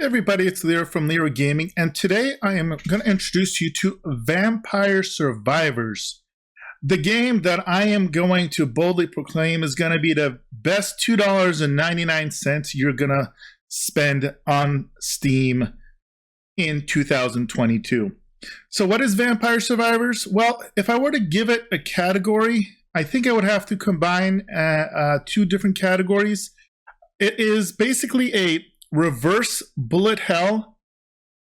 Everybody, it's Leero from Leero Gaming, and today I am going to introduce you to Vampire Survivors. The game that I am going to boldly proclaim is going to be the best $2.99 you're going to spend on Steam in 2022. So what is Vampire Survivors? Well, if I were to give it a category, I think I would have to combine two different categories. It is basically a reverse bullet hell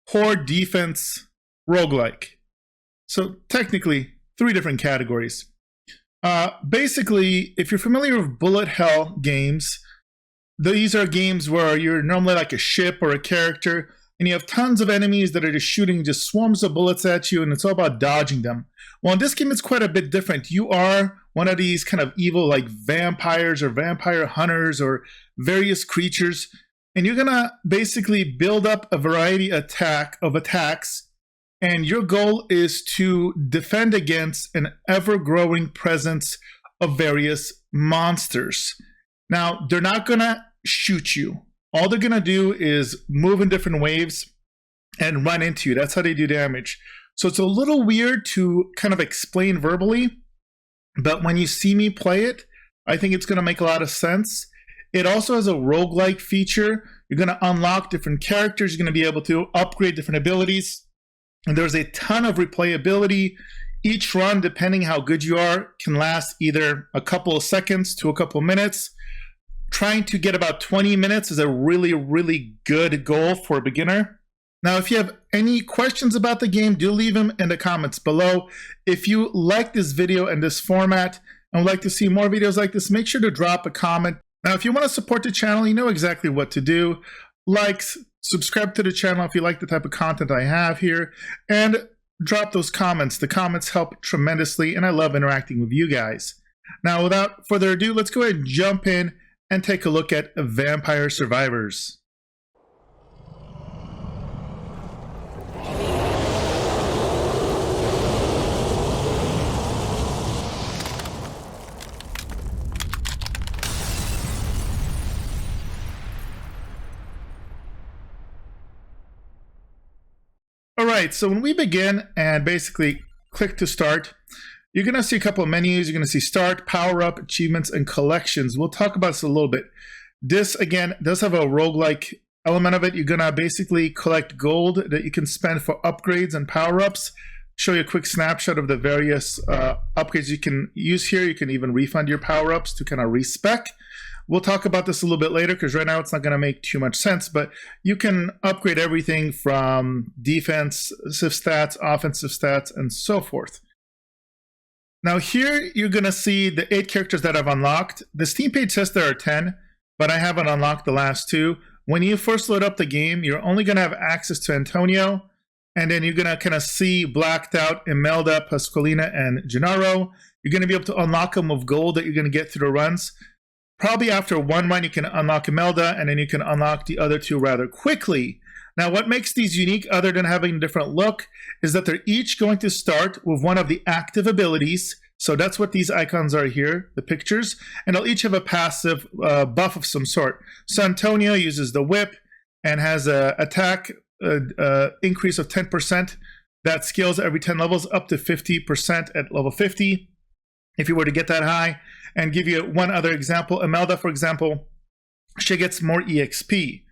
horde defense roguelike. So technically, three different categories. Basically, if you're familiar with bullet hell games, these are games where you're normally like a ship or a character, and you have tons of enemies that are just shooting just swarms of bullets at you, and it's all about dodging them. Well, in this game, it's quite a bit different. You are one of these kind of evil like vampires or vampire hunters or various creatures, and you're gonna basically build up a variety of attacks, and your goal is to defend against an ever-growing presence of various monsters. Now, they're not gonna shoot you. All they're gonna do is move in different waves and run into you. That's how they do damage. So it's a little weird to kind of explain verbally, but when you see me play it, I think it's gonna make a lot of sense. It also has a roguelike feature. You're going to unlock different characters. You're going to be able to upgrade different abilities. And there's a ton of replayability. Each run, depending how good you are, can last either a couple of seconds to a couple of minutes. Trying to get about 20 minutes is a really, really good goal for a beginner. Now, if you have any questions about the game, do leave them in the comments below. If you like this video and this format and would like to see more videos like this, make sure to drop a comment. Now, if you want to support the channel, you know exactly what to do. Like, subscribe to the channel if you like the type of content I have here, and drop those comments. The comments help tremendously, and I love interacting with you guys. Now, without further ado, let's go ahead and jump in and take a look at Vampire Survivors. All right, so when we begin and basically click to start, you're going to see a couple of menus. You're going to see start, power up, achievements, and collections. We'll talk about this a little bit. This, again, does have a roguelike element of it. You're going to basically collect gold that you can spend for upgrades and power-ups. Show you a quick snapshot of the various upgrades you can use here. You can even refund your power-ups to kind of respec. We'll talk about this a little bit later because right now it's not going to make too much sense, but you can upgrade everything from defensive stats, offensive stats, and so forth. Now here you're going to see the 8 characters that I've unlocked. The Steam page says there are 10, but I haven't unlocked the last 2. When you first load up the game, you're only going to have access to Antonio, and then you're going to kind of see blacked out Imelda, Pasqualina, and Gennaro. You're going to be able to unlock them with gold that you're going to get through the runs. Probably after one run, you can unlock Imelda, and then you can unlock the other 2 rather quickly. Now, what makes these unique, other than having a different look, is that they're each going to start with one of the active abilities. So that's what these icons are here, the pictures. And they'll each have a passive buff of some sort. So Antonio uses the whip and has an attack increase of 10%. That scales every 10 levels up to 50% at level 50. If you were to get that high. And give you one other example, Imelda, for example, she gets more EXP.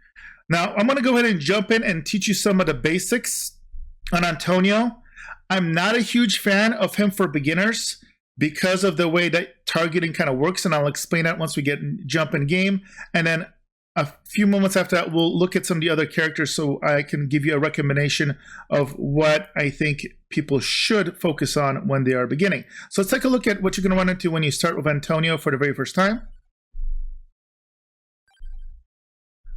Now, I'm going to go ahead and jump in and teach you some of the basics on Antonio. I'm not a huge fan of him for beginners because of the way that targeting kind of works, and I'll explain that once we jump in game. And then a few moments after that, we'll look at some of the other characters so I can give you a recommendation of what I think people should focus on when they are beginning. So let's take a look at what you're going to run into when you start with Antonio for the very first time.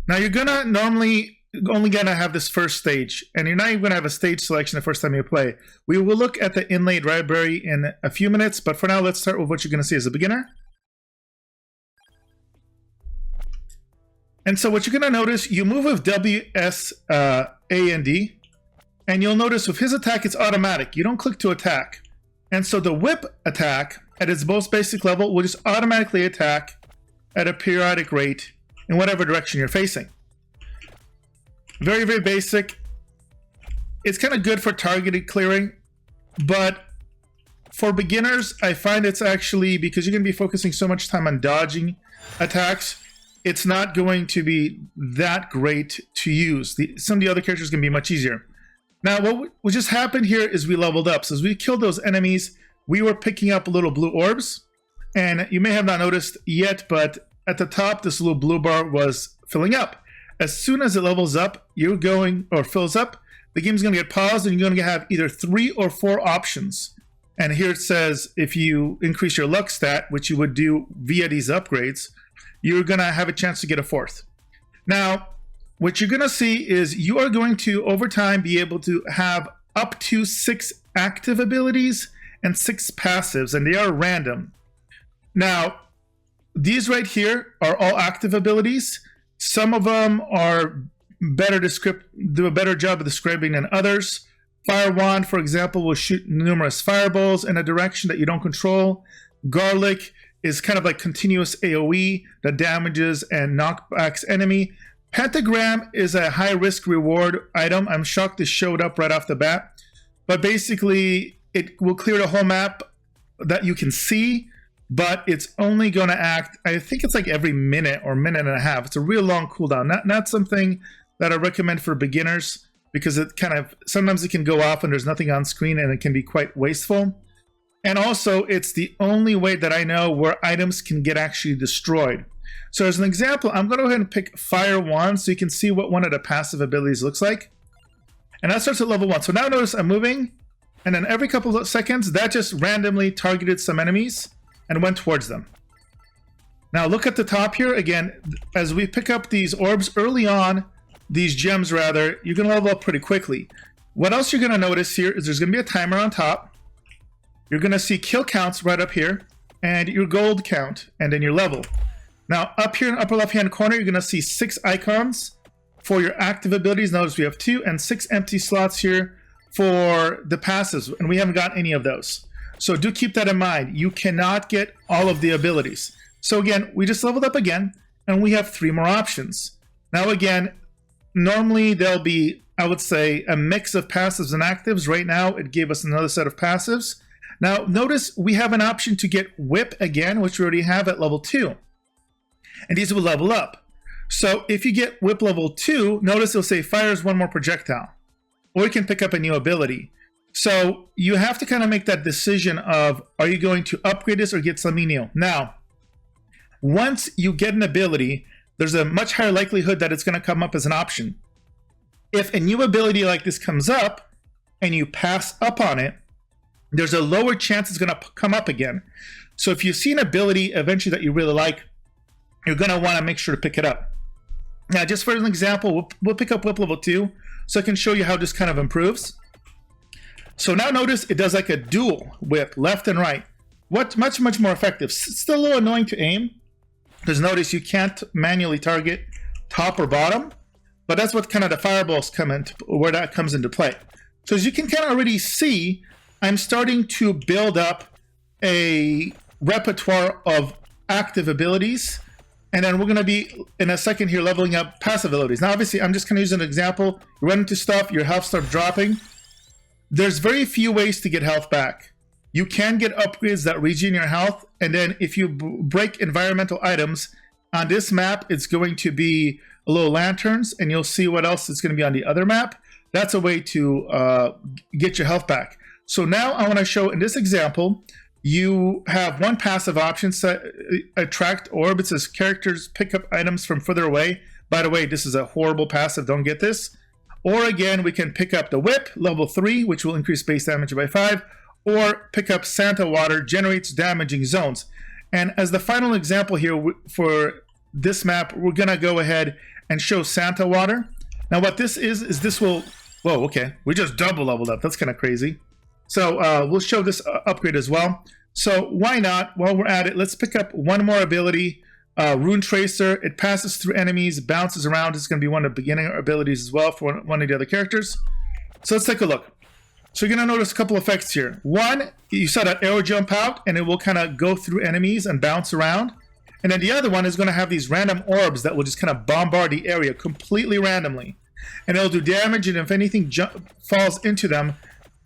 Now you're going to normally only going to have this first stage, and you're not even going to have a stage selection the first time you play. We will look at the inlaid library in a few minutes, but for now, let's start with what you're going to see as a beginner. And so what you're going to notice, you move with W, S, A, and D. And you'll notice with his attack, it's automatic. You don't click to attack. And so the whip attack at its most basic level will just automatically attack at a periodic rate in whatever direction you're facing. Very, very basic. It's kind of good for targeted clearing, but for beginners, I find it's actually, because you're going to be focusing so much time on dodging attacks, it's not going to be that great to use. Some of the other characters can be much easier. Now, what just happened here is we leveled up. So as we killed those enemies, we were picking up little blue orbs. And you may have not noticed yet, but at the top, this little blue bar was filling up. As soon as it levels up, you're going, or fills up, the game's going to get paused and you're going to have either 3 or 4 options. And here it says if you increase your luck stat, which you would do via these upgrades, you're going to have a chance to get a 4th. Now, what you're going to see is you are going to, over time, be able to have up to 6 active abilities and 6 passives, and they are random. Now, these right here are all active abilities. Some of them are better do a better job of describing than others. Fire Wand, for example, will shoot numerous fireballs in a direction that you don't control. Garlic is kind of like continuous AoE that damages and knockbacks enemy. Pentagram is a high risk reward item. I'm shocked this showed up right off the bat. But basically, it will clear the whole map that you can see, but it's only going to act, I think it's like every minute or minute and a half. It's a real long cooldown. Not something that I recommend for beginners, because it kind of, sometimes it can go off and there's nothing on screen and it can be quite wasteful. And also, it's the only way that I know where items can get actually destroyed. So as an example, I'm going to go ahead and pick Fire Wand so you can see what one of the passive abilities looks like. And that starts at level 1. So now notice I'm moving, and then every couple of seconds, that just randomly targeted some enemies and went towards them. Now look at the top here. Again, as we pick up these orbs early on, these gems rather, you're going to level up pretty quickly. What else you're going to notice here is there's going to be a timer on top. You're going to see kill counts right up here, and your gold count, and then your level. Now up here in the upper left hand corner, you're going to see 6 icons for your active abilities. Notice we have 2 and 6 empty slots here for the passives, and we haven't got any of those. So do keep that in mind. You cannot get all of the abilities. So again, we just leveled up again, and we have 3 more options. Now again, normally there'll be, I would say, a mix of passives and actives. Right now, it gave us another set of passives. Now notice we have an option to get Whip again, which we already have at level 2. And these will level up. So if you get Whip level 2, notice it'll say fires 1 more projectile. Or you can pick up a new ability. So you have to kind of make that decision of, are you going to upgrade this or get something new? Now, once you get an ability, there's a much higher likelihood that it's going to come up as an option. If a new ability like this comes up and you pass up on it, there's a lower chance it's going to come up again. So if you see an ability eventually that you really like, you're going to want to make sure to pick it up. Now, just for an example, we'll pick up Whip level 2 so I can show you how this kind of improves. So now notice it does like a dual whip, left and right. Much more effective. It's still a little annoying to aim, because notice you can't manually target top or bottom, but that's what kind of the fireballs come into, where that comes into play. So as you can kind of already see, I'm starting to build up a repertoire of active abilities, and then we're going to be in a second here leveling up passive abilities. Now obviously I'm just going to use an example. You run into stuff, your health starts dropping. There's very few ways to get health back. You can get upgrades that regen your health, and then if you break environmental items on this map, it's going to be little lanterns, and you'll see what else is going to be on the other map. That's a way to get your health back. So now I want to show in this example, you have one passive option, set attract orb. It says characters pick up items from further away. By the way, this is a horrible passive, don't get this. Or again, we can pick up the Whip, level 3, which will increase base damage by 5, or pick up Santa Water, generates damaging zones. And as the final example here for this map, we're gonna go ahead and show Santa Water. Now what this is this will, whoa, okay, we just double leveled up, that's kind of crazy. So we'll show this upgrade as well. So why not, while we're at it, let's pick up one more ability. Rune Tracer, it passes through enemies, bounces around. It's going to be one of the beginning abilities as well for one of the other characters. So let's take a look. So you're going to notice a couple effects here. One, you saw that arrow jump out, and it will kind of go through enemies and bounce around. And then the other one is going to have these random orbs that will just kind of bombard the area completely randomly. and it'll do damage, and if anything falls into them,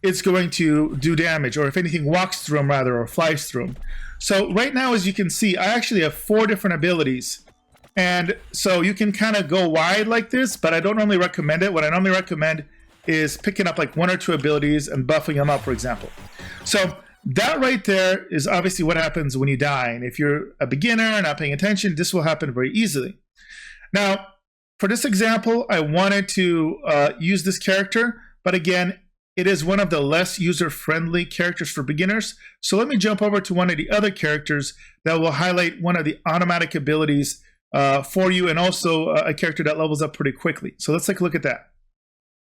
it's going to do damage, or if anything walks through them rather, or flies through them. So right now, as you can see, I actually have 4 different abilities. And so you can kind of go wide like this, but I don't normally recommend it. What I normally recommend is picking up like 1 or 2 abilities and buffing them up, for example. So that right there is obviously what happens when you die. And if you're a beginner and not paying attention, this will happen very easily. Now, for this example, I wanted to use this character, but again, it is one of the less user-friendly characters for beginners. So let me jump over to one of the other characters that will highlight one of the automatic abilities for you, and also a character that levels up pretty quickly. So let's take a look at that.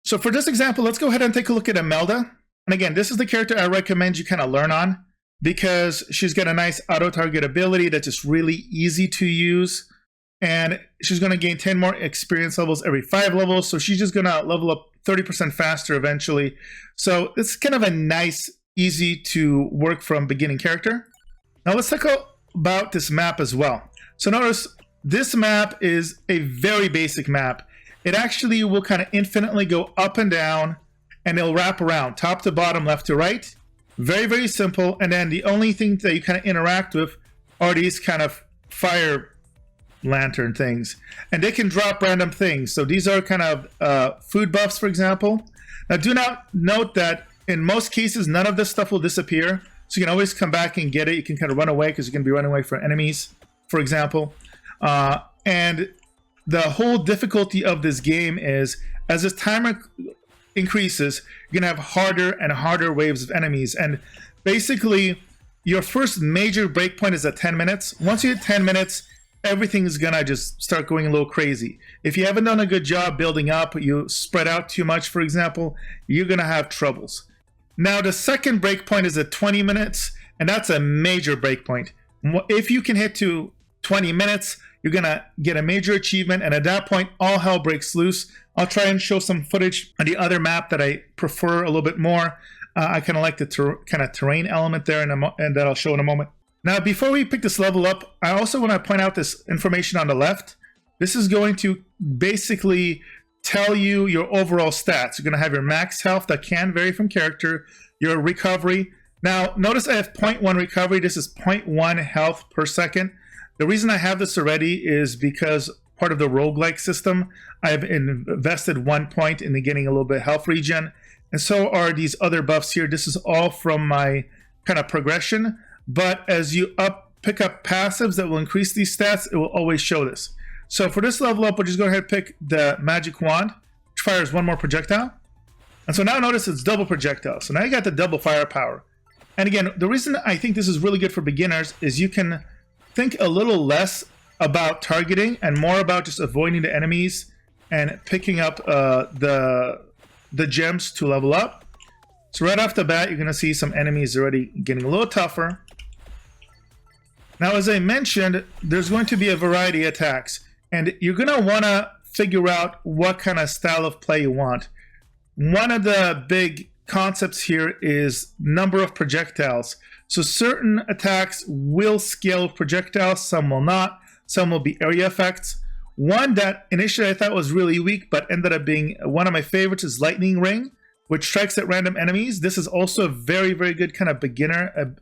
So for this example, let's go ahead and take a look at Imelda. And again, this is the character I recommend you kind of learn on, because she's got a nice auto-target ability that's just really easy to use. And she's going to gain 10 more experience levels every 5 levels. So she's just going to level up 30% faster eventually. So it's kind of a nice, easy to work from beginning character. Now let's talk about this map as well. So notice this map is a very basic map. It actually will kind of infinitely go up and down, and it'll wrap around top to bottom, left to right. Very, very simple. And then the only thing that you kind of interact with are these kind of fire lantern things, and they can drop random things. So these are kind of food buffs, for example. Now do not note that in most cases none of this stuff will disappear, so you can always come back and get it. You can kind of run away because you're going to be running away from enemies, for example. And the whole difficulty of this game is, as this timer increases, you're going to have harder and harder waves of enemies. And basically your first major breakpoint is at 10 minutes. Once you hit 10 minutes, everything is gonna just start going a little crazy. If you haven't done a good job building up, you spread out too much, for example, you're gonna have troubles. Now, the second breakpoint is at 20 minutes, and that's a major breakpoint. If you can hit to 20 minutes, you're gonna get a major achievement, and at that point, all hell breaks loose. I'll try and show some footage on the other map that I prefer a little bit more. I kind of like the kind of terrain element there, and that I'll show in a moment. Now, before we pick this level up, I also want to point out this information on the left. This is going to basically tell you your overall stats. You're going to have your max health that can vary from character, your recovery. Now, notice I have 0.1 recovery. This is 0.1 health per second. The reason I have this already is because part of the roguelike system, I've invested 1 point in getting a little bit of health regen. And so are these other buffs here. This is all from my kind of progression. But as you pick up passives that will increase these stats, it will always show this. So for this level up, we'll just go ahead and pick the magic wand, which fires 1 more projectile. And so now notice it's double projectile. So now you got the double firepower. And again, the reason I think this is really good for beginners is you can think a little less about targeting and more about just avoiding the enemies and picking up the gems to level up. So right off the bat, you're going to see some enemies already getting a little tougher. Now, as I mentioned, there's going to be a variety of attacks, and you're going to want to figure out what kind of style of play you want. One of the big concepts here is number of projectiles. So certain attacks will scale projectiles, some will not, some will be area effects. One that initially I thought was really weak, but ended up being one of my favorites is Lightning Ring, which strikes at random enemies. This is also a very, very good kind of beginner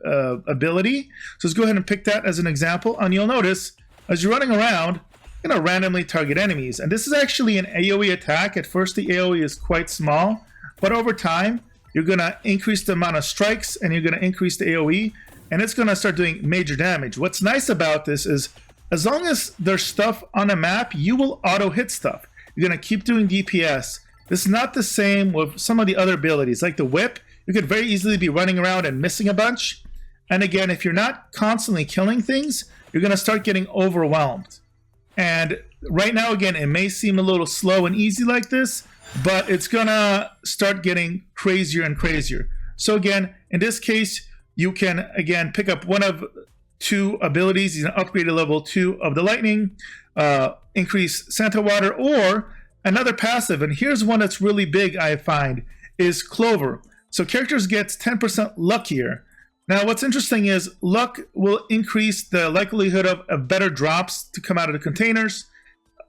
ability. So let's go ahead and pick that as an example. And you'll notice, as you're running around, you're going to randomly target enemies. And this is actually an AoE attack. At first, the AoE is quite small. But over time, you're going to increase the amount of strikes, and you're going to increase the AoE. And it's going to start doing major damage. What's nice about this is, as long as there's stuff on the map, you will auto-hit stuff. You're going to keep doing DPS. This is not the same with some of the other abilities, like the whip. You could very easily be running around and missing a bunch. And again, if you're not constantly killing things, you're going to start getting overwhelmed. And right now, again, it may seem a little slow and easy like this, but it's going to start getting crazier and crazier. So again, in this case, you can, again, pick up one of 2 abilities. You can upgrade to level 2 of the lightning, increase Santa Water, or another passive, and here's one that's really big, I find, is Clover. So characters get 10% luckier. Now, what's interesting is luck will increase the likelihood of better drops to come out of the containers.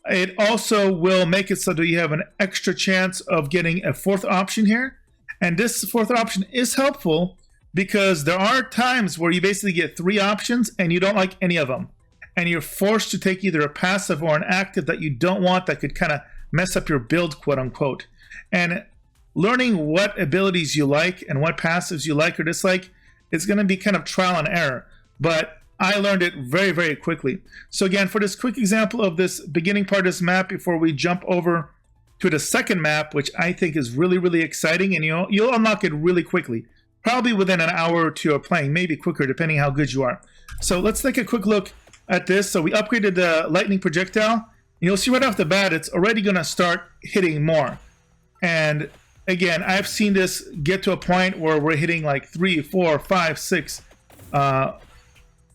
it also will make it so that you have an extra chance of getting a fourth option here. And this fourth option is helpful because there are times where you basically get 3 options and you don't like any of them. And you're forced to take either a passive or an active that you don't want that could kind of mess up your build, quote unquote. And learning what abilities you like and what passives you like or dislike is going to be kind of trial and error. But I learned it very, very quickly. So again, for this quick example of this beginning part of this map before we jump over to the second map, which I think is really, really exciting, and you'll unlock it really quickly, probably within an hour or two of playing, maybe quicker depending how good you are. So let's take a quick look at this. So we upgraded the lightning projectile. You'll see right off the bat it's already going to start hitting more. And again, I've seen this get to a point where we're hitting like 3, 4, 5, 6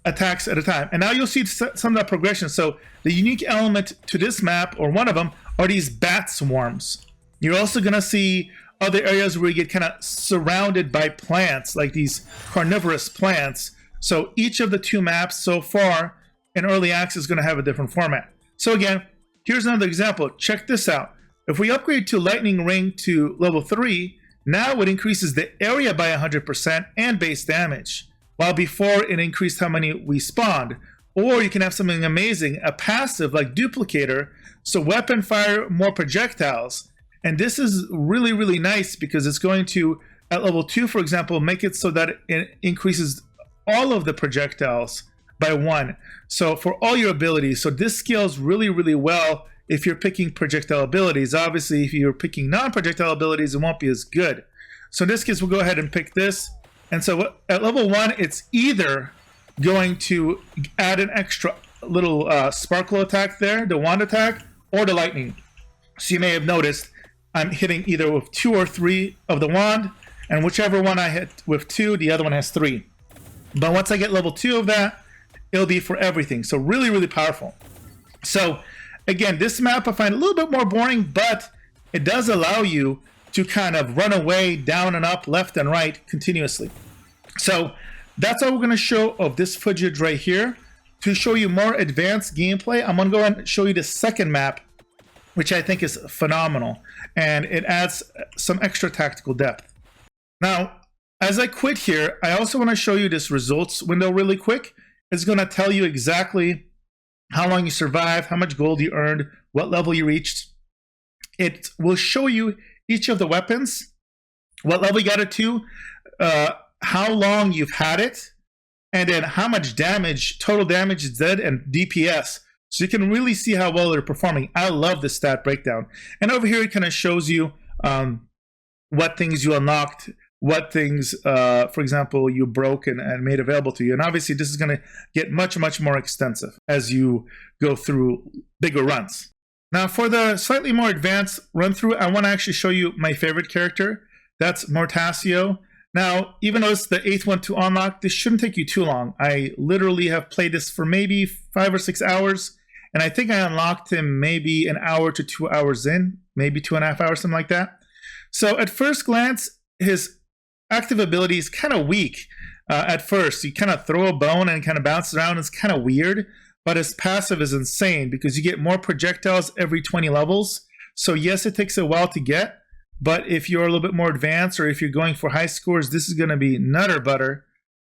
attacks at a time. And now you'll see some of that progression. So the unique element to this map, or one of them, are these bat swarms. You're also going to see other areas where you get kind of surrounded by plants, like these carnivorous plants. So each of the 2 maps so far in early access is going to have a different format. So again, here's another example. Check this out. If we upgrade to Lightning Ring to level 3, now it increases the area by 100% and base damage, while before it increased how many we spawned. Or you can have something amazing, a passive like Duplicator, so weapon fire more projectiles. And this is really, really nice because it's going to, at level 2, for example, make it so that it increases all of the projectiles by 1. So for all your abilities. So this scales really, really well if you're picking projectile abilities. Obviously, if you're picking non-projectile abilities, it won't be as good. So in this case, we'll go ahead and pick this. And so at level 1, it's either going to add an extra little sparkle attack there, the wand attack, or the lightning. So you may have noticed I'm hitting either with 2 or 3 of the wand, and whichever one I hit with 2, the other one has 3. But once I get level 2 of that, it'll be for everything. So really, really powerful. So again, this map I find a little bit more boring, but it does allow you to kind of run away down and up, left and right continuously. So that's all we're going to show of this footage right here. To show you more advanced gameplay, I'm going to go and show you the second map, which I think is phenomenal, and it adds some extra tactical depth. Now, as I quit here, I also want to show you this results window really quick. It's going to tell you exactly how long you survived, how much gold you earned, what level you reached. It will show you each of the weapons, what level you got it to, how long you've had it, and then how much damage, total damage it did, and DPS. So you can really see how well they're performing. I love this stat breakdown. And over here, it kind of shows you what things you unlocked, what things, for example, you broke and made available to you. And obviously, this is going to get much, much more extensive as you go through bigger runs. Now, for the slightly more advanced run through, I want to actually show you my favorite character. That's Mortasio. Now, even though it's the 8th one to unlock, this shouldn't take you too long. I literally have played this for maybe 5 or 6 hours, and I think I unlocked him maybe an hour to 2 hours in, maybe 2.5 hours, something like that. So at first glance, his active ability is kind of weak at first. You kind of throw a bone and kind of bounce around. It's kind of weird, but his passive is insane because you get more projectiles every 20 levels. So yes, it takes a while to get, but if you're a little bit more advanced or if you're going for high scores, this is going to be nutter butter,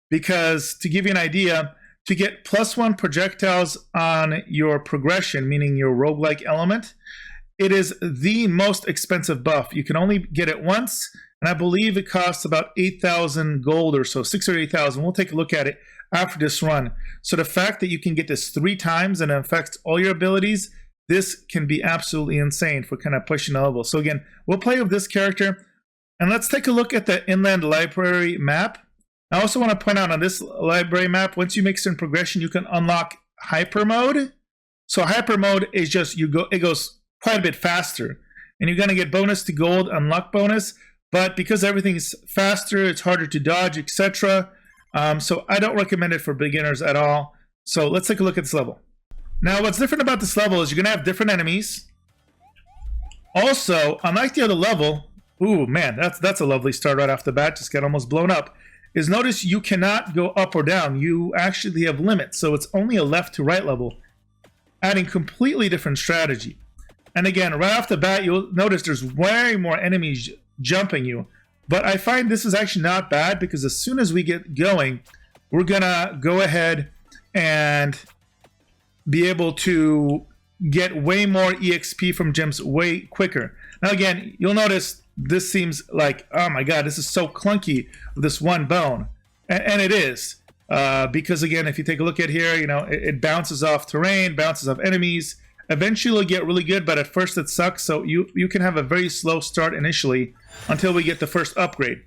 because to give you an idea, to get +1 projectiles on your progression, meaning your roguelike element, it is the most expensive buff. You can only get it once, and I believe it costs about 8,000 gold or so, 6 or 8,000. We'll take a look at it after this run. So the fact that you can get this 3 times and it affects all your abilities, this can be absolutely insane for kind of pushing the level. So again, we'll play with this character, and let's take a look at the inland library map. I also want to point out on this library map, once you make certain progression, you can unlock hyper mode. So hyper mode is just it goes quite a bit faster, and you're going to get bonus to gold and luck bonus. But because everything's faster, it's harder to dodge, etc. So I don't recommend it for beginners at all. So let's take a look at this level. Now, what's different about this level is you're going to have different enemies. Also, unlike the other level, ooh, man, that's a lovely start right off the bat. Just got almost blown up. Is notice you cannot go up or down. You actually have limits. So it's only a left to right level. adding completely different strategy. And again, right off the bat, you'll notice there's way more enemies jumping you. But I find this is actually not bad, because as soon as we get going, we're gonna go ahead and be able to get way more EXP from gems way quicker. Now again, you'll notice this seems like, oh my god, this is so clunky with this one bone. And it is. Because again, if you take a look at here, you know, it bounces off terrain, bounces off enemies. Eventually it'll get really good, but at first it sucks. So you can have a very slow start initially until we get the first upgrade.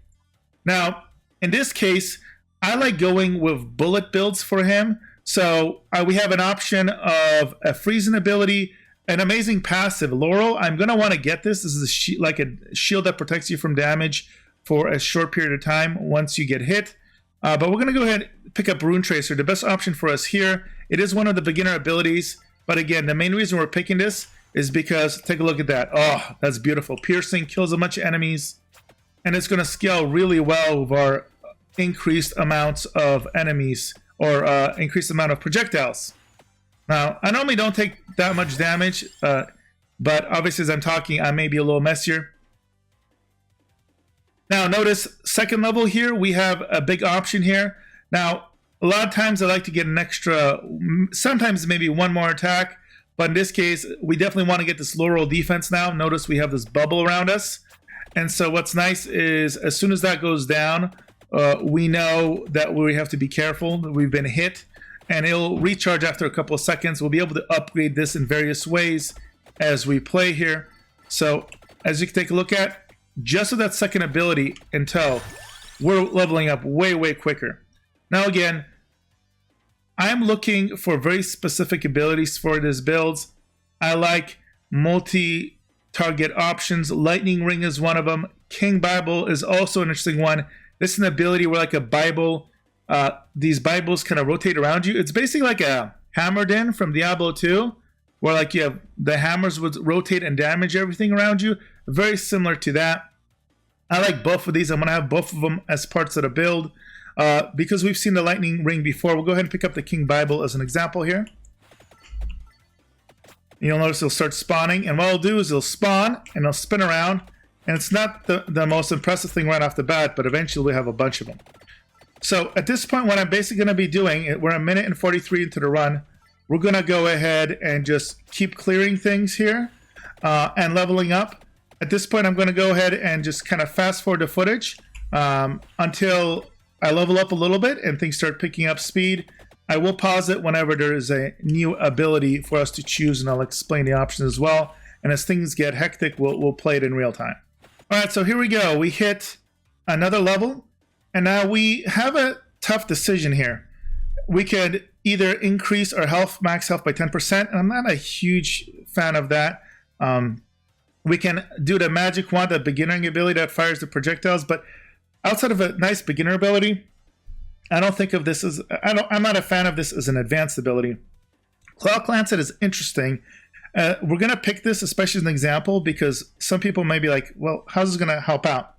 Now, in this case, I like going with bullet builds for him. So we have an option of a freezing ability, an amazing passive. Laurel, I'm going to want to get this. This is like a shield that protects you from damage for a short period of time once you get hit. But we're going to go ahead and pick up Rune Tracer, the best option for us here. It is one of the beginner abilities. But again, the main reason we're picking this is because, take a look at that. Oh, that's beautiful. Piercing, kills a bunch of enemies. And it's going to scale really well with our increased amounts of enemies, or increased amount of projectiles. Now, I normally don't take that much damage, but obviously as I'm talking, I may be a little messier. Now, notice second level here, we have a big option here. Now, a lot of times I like to get an extra, sometimes maybe one more attack, but in this case, we definitely want to get this Laurel defense now. Notice we have this bubble around us. And so what's nice is as soon as that goes down, we know that we have to be careful, that we've been hit, and it'll recharge after a couple of seconds. We'll be able to upgrade this in various ways as we play here. So as you can take a look at, just with that second ability in tow, we're leveling up way, way quicker. Now again, I'm looking for very specific abilities for this builds. I like multi-target options. Lightning Ring is one of them. King Bible is also an interesting one. This is an ability where, like a Bible, these Bibles kind of rotate around you. It's basically like a Hammered In from Diablo 2, where like you have the hammers would rotate and damage everything around you. Very similar to that. I like both of these. I'm going to have both of them as parts of the build. Because we've seen the Lightning Ring before, we'll go ahead and pick up the King Bible as an example here. You'll notice it'll start spawning, and what it'll do is it'll spawn and it'll spin around, and it's not the most impressive thing right off the bat, but eventually we'll have a bunch of them. So at this point, what I'm basically going to be doing, we're a minute and 43 into the run, we're going to go ahead and just keep clearing things here and leveling up. At this point, I'm going to go ahead and just kind of fast forward the footage until I level up a little bit and things start picking up speed. I will pause it whenever there is a new ability for us to choose, and I'll explain the options as well. And as things get hectic, we'll play it in real time. All right, so here we go. We hit another level, and now we have a tough decision here. We could either increase our health, max health by 10%, and I'm not a huge fan of that. We can do the magic wand, the beginning ability that fires the projectiles, but outside of a nice beginner ability, I don't think of this as, I'm not a fan of this as an advanced ability. Cloud Lancet is interesting. We're going to pick this especially as an example because some people may be like, well, how's this going to help out?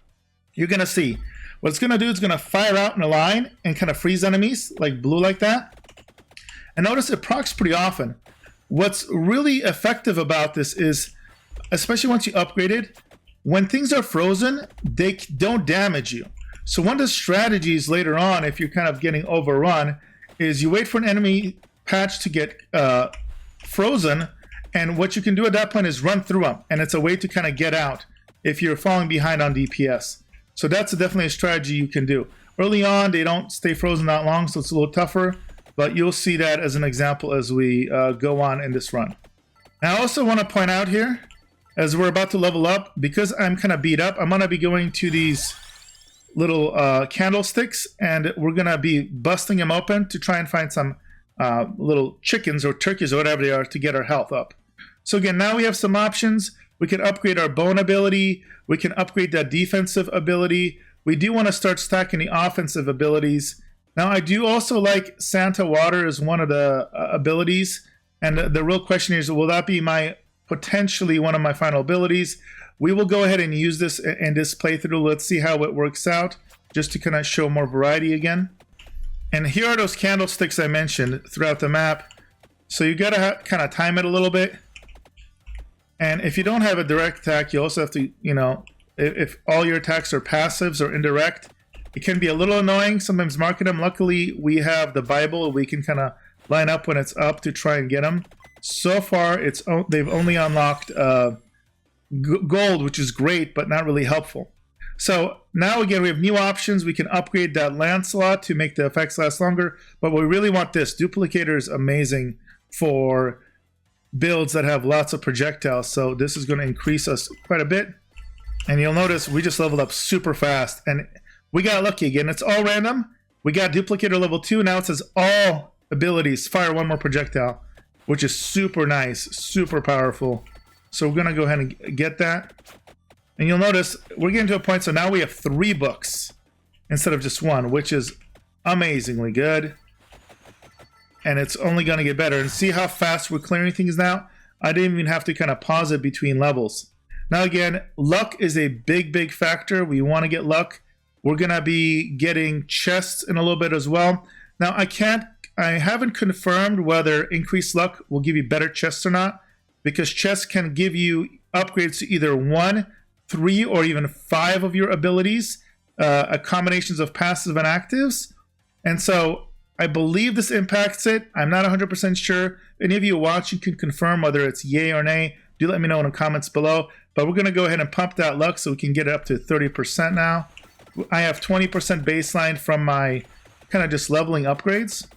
You're going to see. What it's going to do is going to fire out in a line and kind of freeze enemies, like blue like that. And notice it procs pretty often. What's really effective about this is, especially once you upgrade it, when things are frozen, they don't damage you. So one of the strategies later on, if you're kind of getting overrun, is you wait for an enemy patch to get frozen, and what you can do at that point is run through them, and it's a way to kind of get out if you're falling behind on DPS. So that's definitely a strategy you can do. Early on, they don't stay frozen that long, so it's a little tougher, but you'll see that as an example as we go on in this run. Now, I also want to point out here, as we're about to level up, because I'm kind of beat up, I'm going to be going to these little candlesticks, and we're going to be busting them open to try and find some little chickens or turkeys or whatever they are to get our health up. So again, now we have some options. We can upgrade our bone ability. We can upgrade that defensive ability. We do want to start stacking the offensive abilities. Now, I do also like Santa Water as one of the abilities. And the real question is, will that be potentially one of my final abilities? We will go ahead and use this in this playthrough. Let's see how it works out, just to kind of show more variety again. And here are those candlesticks I mentioned throughout the map. So you gotta kind of time it a little bit. And if you don't have a direct attack, you also have to, you know, if all your attacks are passives or indirect, it can be a little annoying. Sometimes marking them. Luckily, we have the Bible. We can kind of line up when it's up to try and get them. So far, they've only unlocked gold, which is great, but not really helpful. So now again, we have new options. We can upgrade that Lancelot to make the effects last longer. But we really want this. Duplicator is amazing for builds that have lots of projectiles. So this is going to increase us quite a bit. And you'll notice we just leveled up super fast. And we got lucky again. It's all random. We got Duplicator level 2. Now it says all abilities fire one more projectile, which is super nice, super powerful. So we're going to go ahead and get that. And you'll notice we're getting to a point, so now we have 3 books instead of just 1, which is amazingly good. And it's only going to get better. And see how fast we're clearing things now? I didn't even have to kind of pause it between levels. Now again, luck is a big factor. We want to get luck. We're going to be getting chests in a little bit as well. Now I haven't confirmed whether increased luck will give you better chests or not, because chests can give you upgrades to either 1, 3, or even 5 of your abilities, combinations of passive and actives. And so I believe this impacts it. I'm not 100% sure. If any of you watching can confirm whether it's yay or nay, do let me know in the comments below. But we're going to go ahead and pump that luck so we can get it up to 30% now. I have 20% baseline from my kind of just leveling upgrades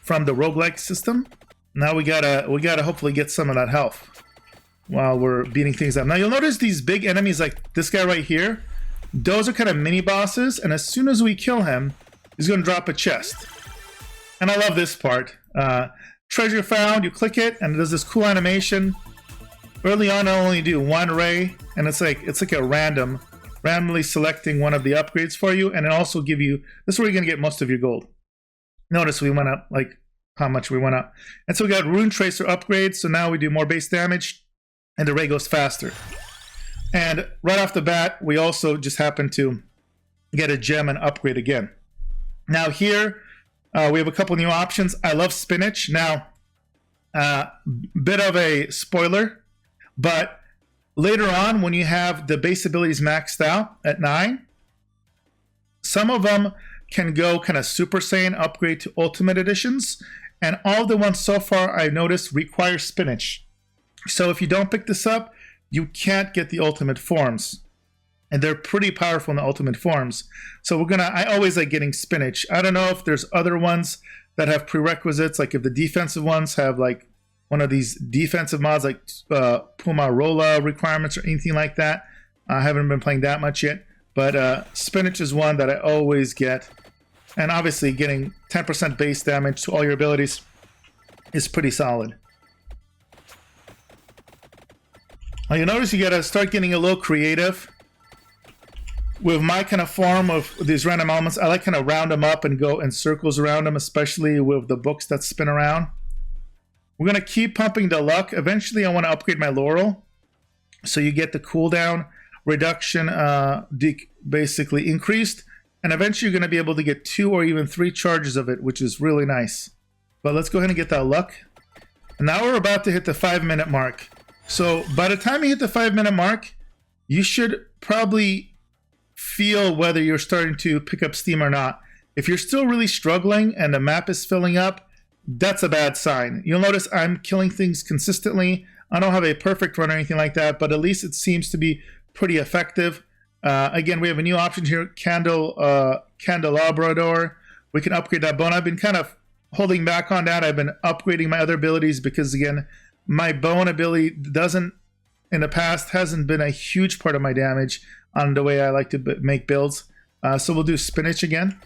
from the roguelike system. Now we gotta hopefully get some of that health while we're beating things up. Now you'll notice these big enemies like this guy right here. Those are kind of mini bosses, and as soon as we kill him, he's going to drop a chest. And I love this part. Treasure found, you click it, and it does this cool animation. Early on, I only do 1 ray, and it's like a randomly selecting one of the upgrades for you, and it also give you, this is where you're going to get most of your gold. Notice we went up, like how much we went up. And so we got Rune Tracer upgrades, so now we do more base damage, and the ray goes faster. And right off the bat, we also just happen to get a gem and upgrade again. Now here, we have a couple new options. I love spinach. Now, bit of a spoiler, but later on when you have the base abilities maxed out at 9, some of them can go kind of Super Saiyan upgrade to Ultimate Editions, and all the ones so far I've noticed require spinach. So if you don't pick this up, you can't get the ultimate forms. And they're pretty powerful in the ultimate forms. So I always like getting spinach. I don't know if there's other ones that have prerequisites, like if the defensive ones have like one of these defensive mods like Pumarola requirements or anything like that. I haven't been playing that much yet. But spinach is one that I always get. And obviously getting 10% base damage to all your abilities is pretty solid. Now you notice you gotta start getting a little creative. With my kind of form of these random elements, I like kind of round them up and go in circles around them, especially with the books that spin around. We're going to keep pumping the luck. Eventually, I want to upgrade my laurel. So you get the cooldown reduction basically increased. And eventually, you're going to be able to get 2 or even 3 charges of it, which is really nice. But let's go ahead and get that luck. And now we're about to hit the 5-minute mark. So by the time you hit the 5-minute mark, you should probably feel whether you're starting to pick up steam or not. If you're still really struggling and the map is filling up, that's a bad sign. You'll notice I'm killing things consistently. I don't have a perfect run or anything like that, but at least it seems to be pretty effective. Again, we have a new option here, Candelabrador. We can upgrade that bone. I've been kind of holding back on that. I've been upgrading my other abilities because, again, my bone ability in the past hasn't been a huge part of my damage on the way I like to make builds. So we'll do spinach again.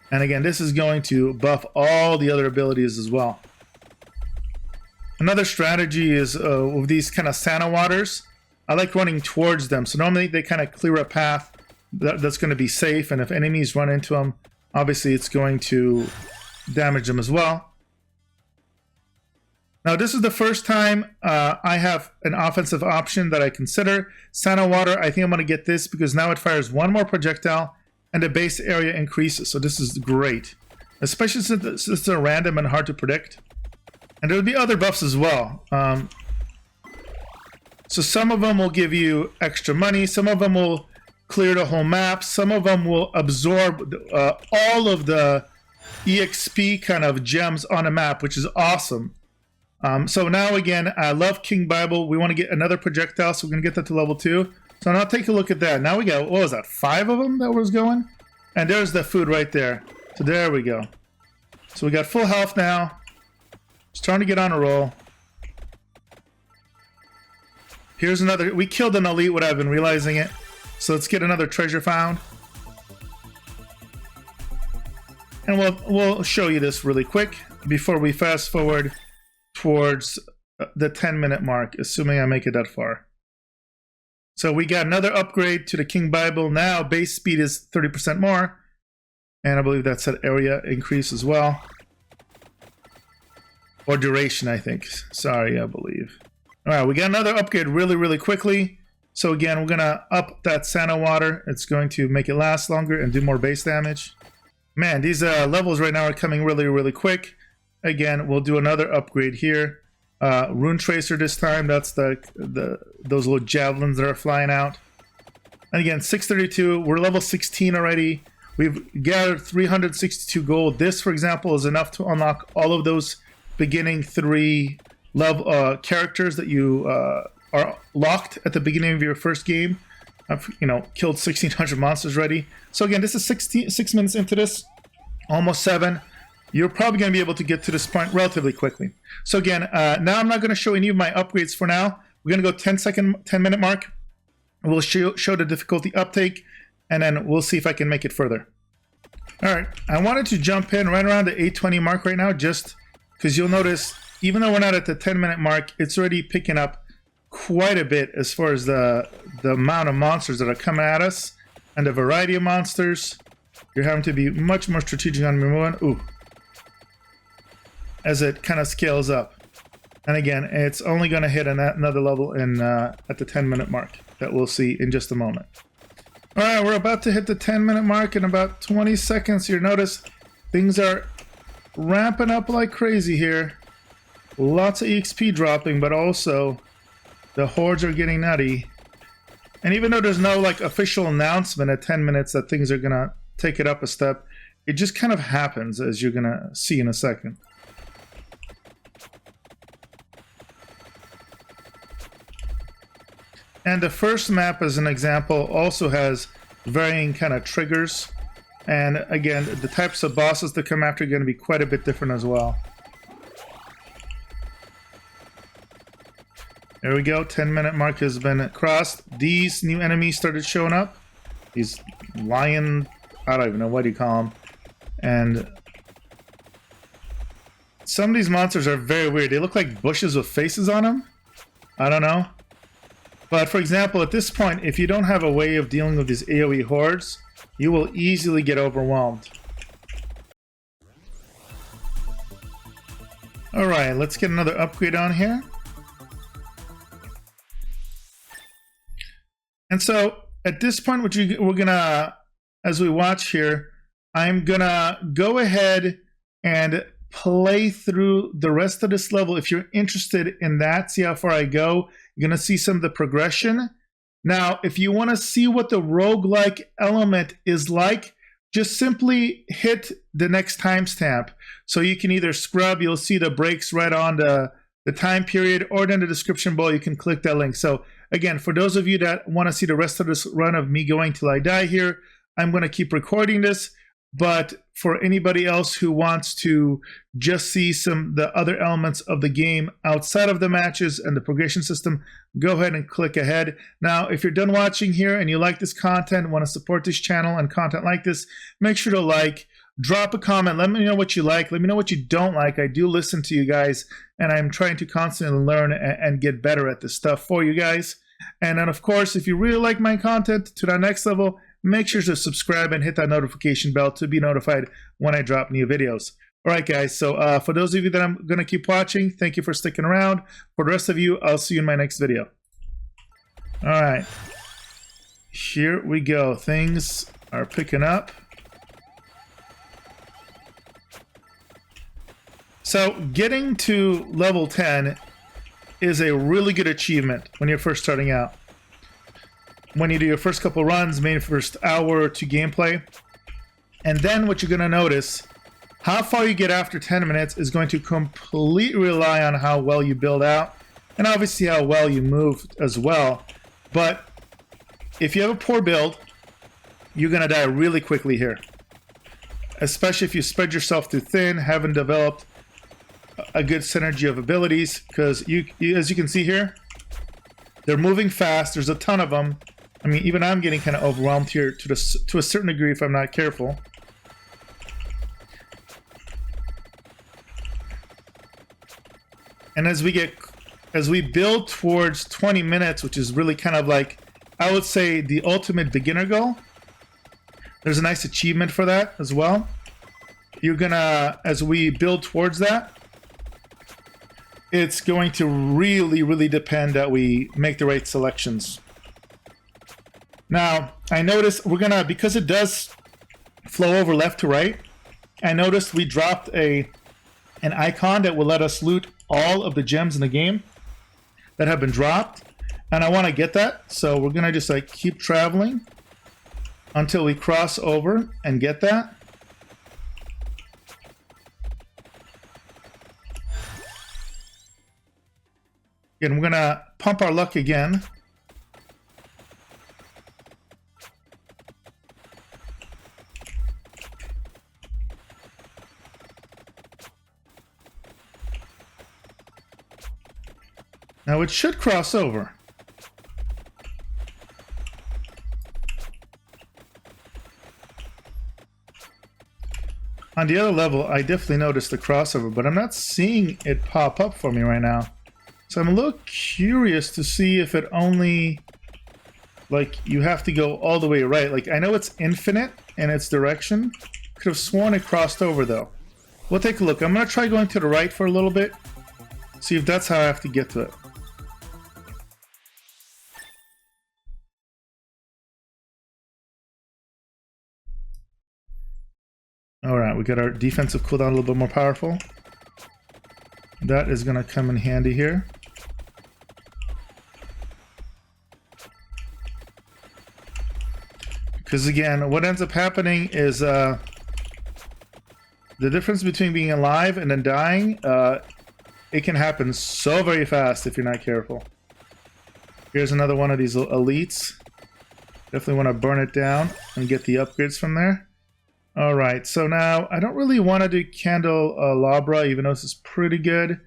And again, this is going to buff all the other abilities as well. Another strategy is with these kind of Santa waters, I like running towards them. So normally they kind of clear a path that's going to be safe. And if enemies run into them, obviously it's going to damage them as well. Now, this is the first time I have an offensive option that I consider. Santa Water, I think I'm going to get this because now it fires 1 more projectile and the base area increases. So this is great, especially since it's random and hard to predict. And there'll be other buffs as well. So some of them will give you extra money. Some of them will clear the whole map. Some of them will absorb all of the EXP kind of gems on a map, which is awesome. So now again, I love King Bible. We want to get another projectile, so we're going to get that to level 2. So now take a look at that. Now we got, what was that, 5 of them that was going? And there's the food right there. So there we go. So we got full health now. Just trying to get on a roll. Here's another, we killed an elite without even realizing it. So let's get another treasure found. And we'll show you this really quick before we fast forward towards the 10-minute mark, assuming I make it that far. So we got another upgrade to the King Bible. Now base speed is 30% more. And I believe that's an area increase as well. Or duration, I think. Sorry, I believe. All right, we got another upgrade really, really quickly. So again, we're going to up that Santa water. It's going to make it last longer and do more base damage. Man, these levels right now are coming really, really quick. Again, we'll do another upgrade here. Rune Tracer this time. That's those little javelins that are flying out. And again, 632. We're level 16 already. We've gathered 362 gold. This, for example, is enough to unlock all of those beginning 3 level characters that you are locked at the beginning of your first game. I've killed 1,600 monsters already. So again, this is 6 minutes into this, almost 7. You're probably going to be able to get to this point relatively quickly. So again, now I'm not going to show any of my upgrades for now. We're going to go 10-minute mark. We'll show the difficulty uptake, and then we'll see if I can make it further. All right, I wanted to jump in right around the 820 mark right now, just because you'll notice, even though we're not at the 10-minute mark, it's already picking up quite a bit as far as the amount of monsters that are coming at us and the variety of monsters. You're having to be much more strategic on removing. Ooh. As it kind of scales up. And again, it's only going to hit another level in at the 10-minute mark that we'll see in just a moment. All right, we're about to hit the 10-minute mark in about 20 seconds. You notice things are ramping up like crazy here. Lots of EXP dropping, but also the hordes are getting nutty. And even though there's no like official announcement at 10 minutes that things are going to take it up a step, it just kind of happens, as you're going to see in a second. And the first map, as an example, also has varying kind of triggers. And again, the types of bosses that come after are going to be quite a bit different as well. There we go, 10-minute mark has been crossed. These new enemies started showing up. These lion, I don't even know what you call them. And some of these monsters are very weird. They look like bushes with faces on them. I don't know. But for example, at this point, if you don't have a way of dealing with these AoE hordes, you will easily get overwhelmed. Alright, let's get another upgrade on here. And so, at this point, we're gonna, as we watch here, I'm gonna go ahead and play through the rest of this level. If you're interested in that, see how far I go. You're going to see some of the progression. Now, if you want to see what the roguelike element is like, just simply hit the next timestamp. So you can either scrub, you'll see the breaks right on the time period, or in the description below, you can click that link. So again, for those of you that want to see the rest of this run of me going till I die here, I'm going to keep recording this. But for anybody else who wants to just see the other elements of the game outside of the matches and the progression system, go ahead and click ahead. Now, if you're done watching here and you like this content, want to support this channel and content like this, make sure to like, drop a comment, let me know what you like, let me know what you don't like. I do listen to you guys, and I'm trying to constantly learn and get better at this stuff for you guys. And then, of course, if you really like my content to that next level, make sure to subscribe and hit that notification bell to be notified when I drop new videos. All right, guys. So for those of you that I'm going to keep watching, thank you for sticking around. For the rest of you, I'll see you in my next video. All right. Here we go. Things are picking up. So getting to level 10 is a really good achievement when you're first starting out. When you do your first couple runs, maybe first hour or two gameplay. And then what you're going to notice, how far you get after 10 minutes is going to completely rely on how well you build out. And obviously how well you move as well. But if you have a poor build, you're going to die really quickly here. Especially if you spread yourself too thin, haven't developed a good synergy of abilities. Because you, as you can see here, they're moving fast. There's a ton of them. I mean, even I'm getting kind of overwhelmed here to a certain degree if I'm not careful. And as we build towards 20 minutes, which is really kind of like, I would say, the ultimate beginner goal, there's a nice achievement for that as well. You're gonna, as we build towards that, it's going to really, really depend that we make the right selections. Now, I noticed we're gonna, because it does flow over left to right, I noticed we dropped an icon that will let us loot all of the gems in the game that have been dropped, and I want to get that, so we're gonna just like keep traveling until we cross over and get that. And we're gonna pump our luck again. Now it should cross over. On the other level, I definitely noticed the crossover, but I'm not seeing it pop up for me right now. So I'm a little curious to see if it only, like, you have to go all the way right. Like, I know it's infinite in its direction. Could have sworn it crossed over, though. We'll take a look. I'm going to try going to the right for a little bit. See if that's how I have to get to it. Alright, we got our defensive cooldown a little bit more powerful. That is going to come in handy here. Because again, what ends up happening is the difference between being alive and then dying, it can happen so very fast if you're not careful. Here's another one of these elites. Definitely want to burn it down and get the upgrades from there. Alright, so now I don't really want to do Candle Labra, even though this is pretty good.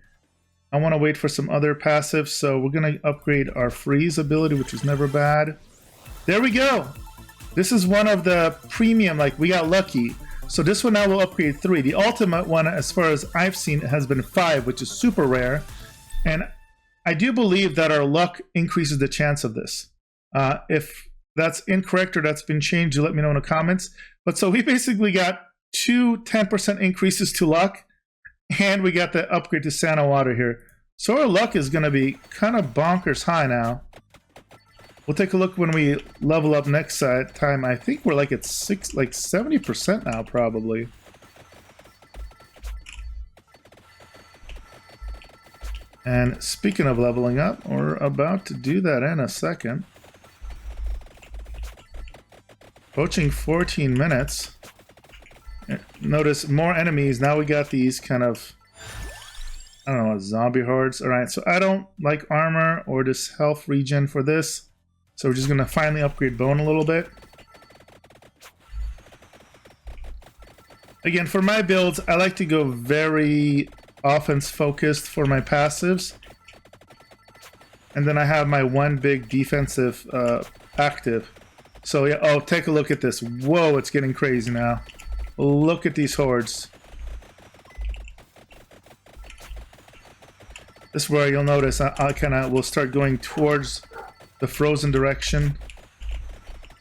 I want to wait for some other passives, so we're going to upgrade our Freeze ability, which is never bad. There we go! This is one of the premium, like, we got lucky. So this one now will upgrade 3. The ultimate one, as far as I've seen, has been 5, which is super rare. And I do believe that our luck increases the chance of this. If that's incorrect or that's been changed, you let me know in the comments. But so we basically got 2 10% increases to luck, and we got the upgrade to Santa Water here. So our luck is going to be kind of bonkers high now. We'll take a look when we level up next time. I think we're like at 70% now, probably. And speaking of leveling up, we're about to do that in a second. Approaching 14 minutes. Notice more enemies. Now we got these kind of, I don't know, zombie hordes. Alright, so I don't like armor or this health regen for this. So we're just going to finally upgrade bone a little bit. Again, for my builds, I like to go very offense focused for my passives. And then I have my one big defensive active. So yeah, oh, take a look at this. Whoa, it's getting crazy now. Look at these hordes. This is where you'll notice I kind of will start going towards the frozen direction.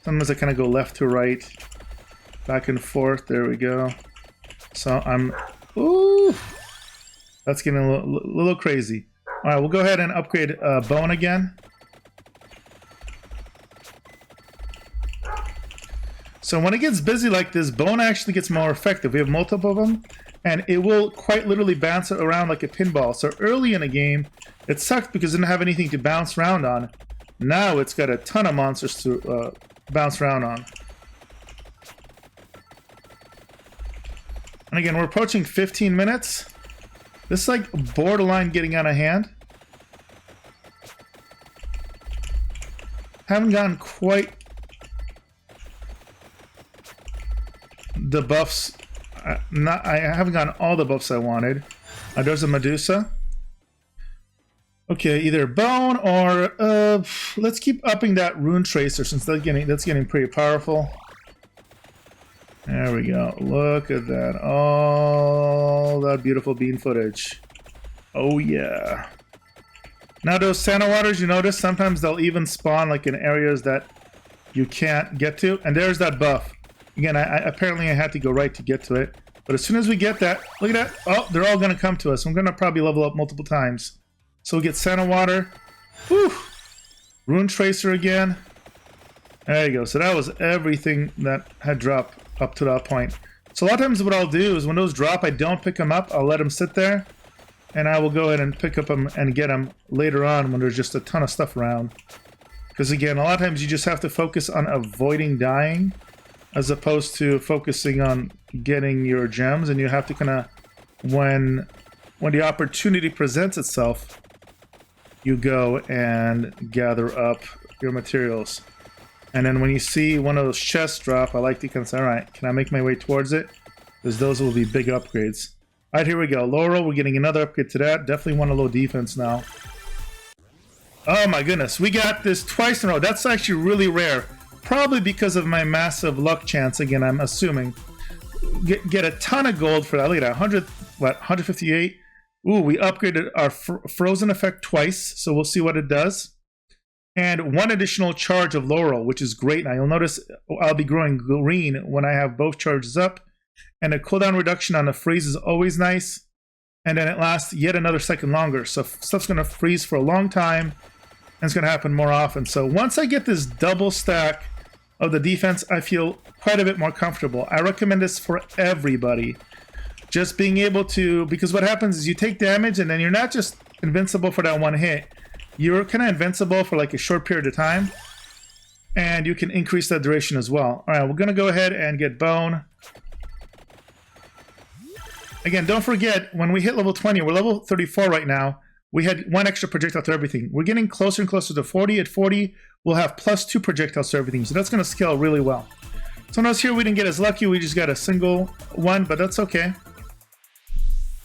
Sometimes I kind of go left to right, back and forth. There we go. So I'm, ooh, that's getting a little crazy. All right, we'll go ahead and upgrade bone again. So when it gets busy like this, bone actually gets more effective. We have multiple of them. and it will quite literally bounce it around like a pinball. So early in the game, it sucked because it didn't have anything to bounce around on. Now it's got a ton of monsters to bounce around on. And again, we're approaching 15 minutes. This is like borderline getting out of hand. Haven't gotten quite the buffs. I haven't gotten all the buffs I wanted. There's a Medusa. Okay, either bone or let's keep upping that rune tracer since that's getting pretty powerful. There we go. Look at that. All that beautiful bean footage. Oh yeah. Now those Santa waters, you notice sometimes they'll even spawn like in areas that you can't get to, and there's that buff. Again, apparently I had to go right to get to it. But as soon as we get that, look at that. Oh, they're all going to come to us. I'm going to probably level up multiple times. So we'll get Santa Water. Whew. Rune Tracer again. There you go. So that was everything that had dropped up to that point. So a lot of times what I'll do is when those drop, I don't pick them up. I'll let them sit there. And I will go ahead and pick up them and get them later on when there's just a ton of stuff around. Because again, a lot of times you just have to focus on avoiding dying as opposed to focusing on getting your gems, and you have to kind of, when the opportunity presents itself, you go and gather up your materials. And then when you see one of those chests drop, I like to kind of say, all right, can I make my way towards it? Because those will be big upgrades. All right, here we go. Laurel, we're getting another upgrade to that. Definitely want a low defense now. Oh my goodness, we got this twice in a row. That's actually really rare. Probably because of my massive luck chance, again, I'm assuming. Get a ton of gold for that. Look at that, 158. Ooh, we upgraded our frozen effect twice, so we'll see what it does. And one additional charge of Laurel, which is great. Now you'll notice I'll be growing green when I have both charges up. And a cooldown reduction on the freeze is always nice. And then it lasts yet another second longer. So stuff's going to freeze for a long time. And it's going to happen more often. So once I get this double stack of the defense, I feel quite a bit more comfortable. I recommend this for everybody. Just being able to, because what happens is you take damage and then you're not just invincible for that one hit. You're kind of invincible for like a short period of time. And you can increase that duration as well. All right, we're going to go ahead and get bone. Again, don't forget, when we hit level 20, we're level 34 right now. We had one extra projectile to everything. We're getting closer and closer to 40. At 40, we'll have +2 projectiles to everything. So that's going to scale really well. So notice here we didn't get as lucky. We just got a single one, but that's okay.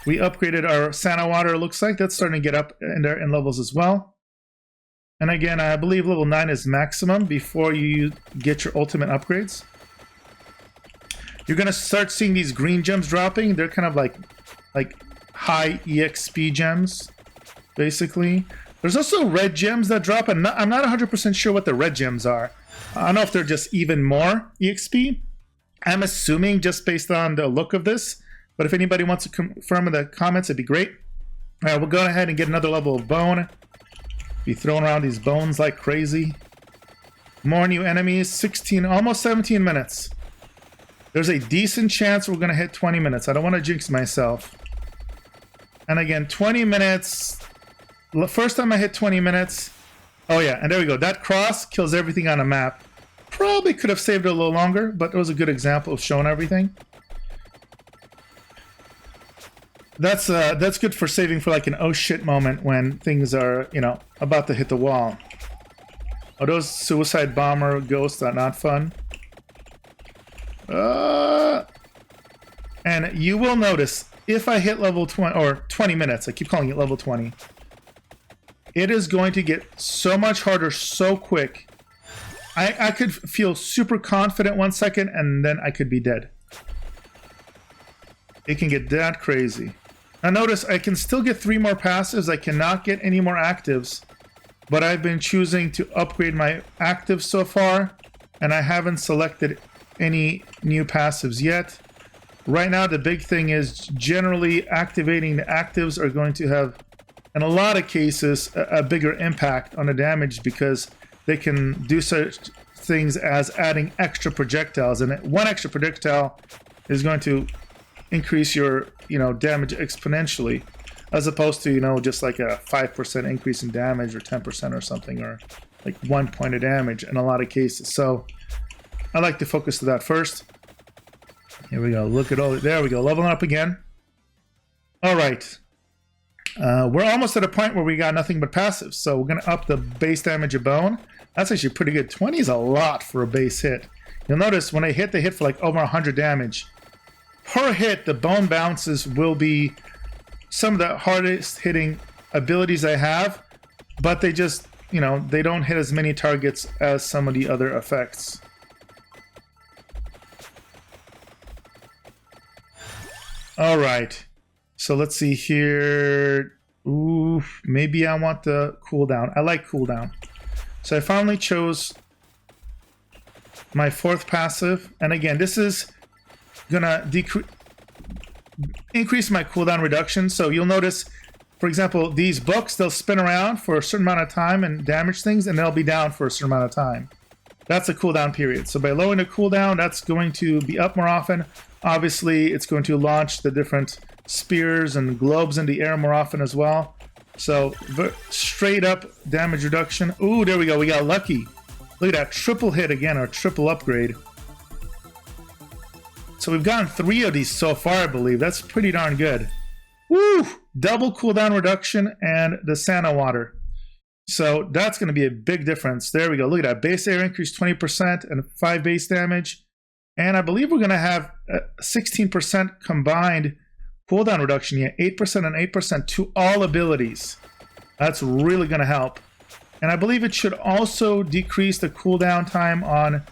We upgraded our Santa Water, it looks like. That's starting to get up in there in levels as well. And again, I believe level 9 is maximum before you get your ultimate upgrades. You're going to start seeing these green gems dropping. They're kind of like high EXP gems, basically. There's also red gems that drop, and I'm not 100% sure what the red gems are. I don't know if they're just even more EXP. I'm assuming just based on the look of this, but if anybody wants to confirm in the comments, it'd be great. All right, we'll go ahead and get another level of bone. Be throwing around these bones like crazy. More new enemies, 16, almost 17 minutes. There's a decent chance we're going to hit 20 minutes. I don't want to jinx myself. And again, 20 minutes. The first time I hit 20 minutes. Oh yeah, and there we go. That cross kills everything on a map. Probably could have saved it a little longer, but it was a good example of showing everything. That's good for saving for like an oh shit moment when things are, you know, about to hit the wall. Oh, those suicide bomber ghosts are not fun. And you will notice if I hit level 20 or 20 minutes, I keep calling it level 20, it is going to get so much harder so quick. I could feel super confident 1 second and then I could be dead. It can get that crazy. Now notice I can still get 3 more passives. I cannot get any more actives, but I've been choosing to upgrade my actives so far, and I haven't selected any new passives yet. Right now the big thing is generally activating the actives are going to have, in a lot of cases, a bigger impact on the damage because they can do such things as adding extra projectiles, and one extra projectile is going to increase your damage exponentially, as opposed to, just like a 5% increase in damage or 10% or something, or like 1 point of damage in a lot of cases. So I like to focus to that first. Here we go. Look at all. There we go. Leveling up again. All right. We're almost at a point where we got nothing but passives. So we're going to up the base damage of bone. That's actually pretty good. 20 is a lot for a base hit. You'll notice when they hit for like over 100 damage. Per hit, the bone bounces will be some of the hardest hitting abilities I have, but they just, they don't hit as many targets as some of the other effects. All right. So let's see here. Ooh, maybe I want the cooldown. I like cooldown. So I finally chose my 4th passive. And again, this is gonna increase my cooldown reduction. So you'll notice, for example, these books, they'll spin around for a certain amount of time and damage things, and they'll be down for a certain amount of time. That's a cooldown period. So by lowering the cooldown, that's going to be up more often. Obviously, it's going to launch the different spears and globes in the air more often as well. So straight up damage reduction. Ooh, there we go. We got lucky. Look at that. Triple hit again, or triple upgrade. So we've gotten 3 of these so far, I believe. That's pretty darn good. Woo! Double cooldown reduction and the Santa water. So that's going to be a big difference. There we go. Look at that. Base air increase 20% and 5 base damage. And I believe we're going to have 16% combined cooldown reduction here. 8% and 8% to all abilities. That's really going to help. And I believe it should also decrease the cooldown time on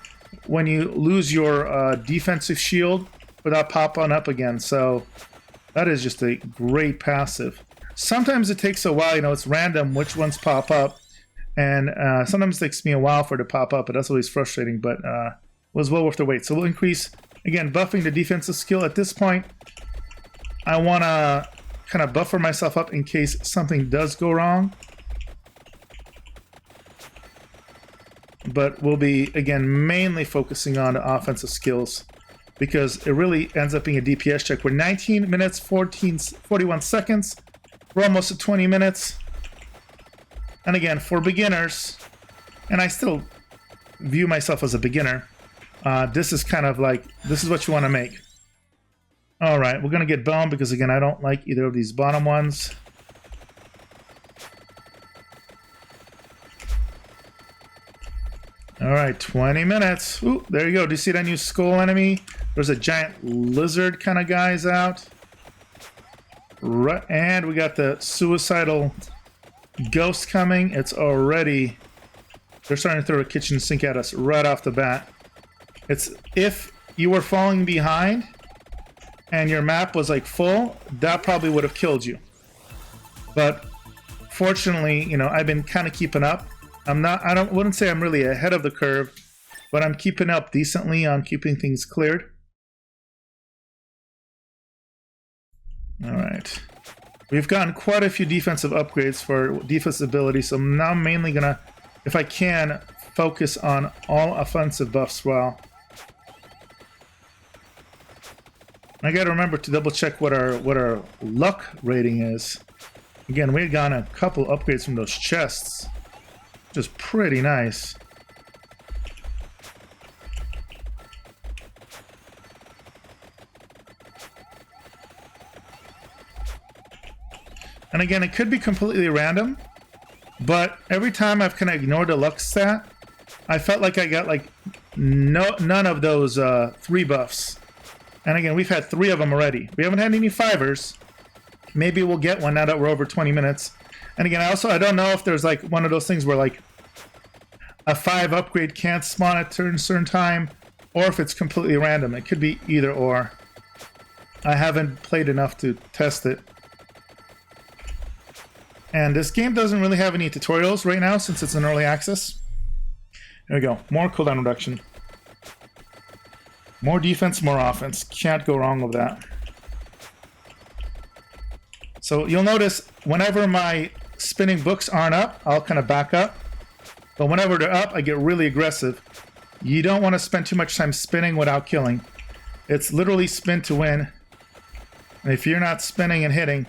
when you lose your defensive shield without popping up again. So that is just a great passive. Sometimes it takes a while, it's random which ones pop up. And sometimes it takes me a while for it to pop up, but that's always frustrating, but was well worth the wait. So we'll increase, again, buffing the defensive skill. At this point, I want to kind of buffer myself up in case something does go wrong. But we'll be, again, mainly focusing on the offensive skills because it really ends up being a DPS check. We're 19 minutes, 41 seconds. We're almost at 20 minutes. And again, for beginners, and I still view myself as a beginner, this is kind of like, this is what you want to make. All right, we're going to get bone because, again, I don't like either of these bottom ones. All right, 20 minutes. Ooh, there you go. Do you see that new skull enemy? There's a giant lizard kind of guys out. Right, and we got the suicidal ghost coming. It's already... They're starting to throw a kitchen sink at us right off the bat. It's if you were falling behind and your map was like full, that probably would have killed you. But fortunately, I've been kind of keeping up. Wouldn't say I'm really ahead of the curve, but I'm keeping up decently on keeping things cleared. All right. We've gotten quite a few defensive upgrades for defensive ability, so now I'm mainly gonna, if I can, focus on all offensive buffs well. I gotta remember to double check what our luck rating is. Again, we've gotten a couple upgrades from those chests. Which is pretty nice. And again, it could be completely random, but every time I've kind of ignored the luck stat, I felt like I got like none of those 3 buffs. And again, we've had 3 of them already. We haven't had any 5ers. Maybe we'll get one now that we're over 20 minutes. And again, I don't know if there's like one of those things where like a 5 upgrade can't spawn at a certain time, or if it's completely random. It could be either or. I haven't played enough to test it. And this game doesn't really have any tutorials right now since it's in early access. There we go. More cooldown reduction. More defense, more offense. Can't go wrong with that. So you'll notice whenever my spinning books aren't up, I'll kind of back up. But whenever they're up, I get really aggressive. You don't want to spend too much time spinning without killing. It's literally spin to win. And if you're not spinning and hitting,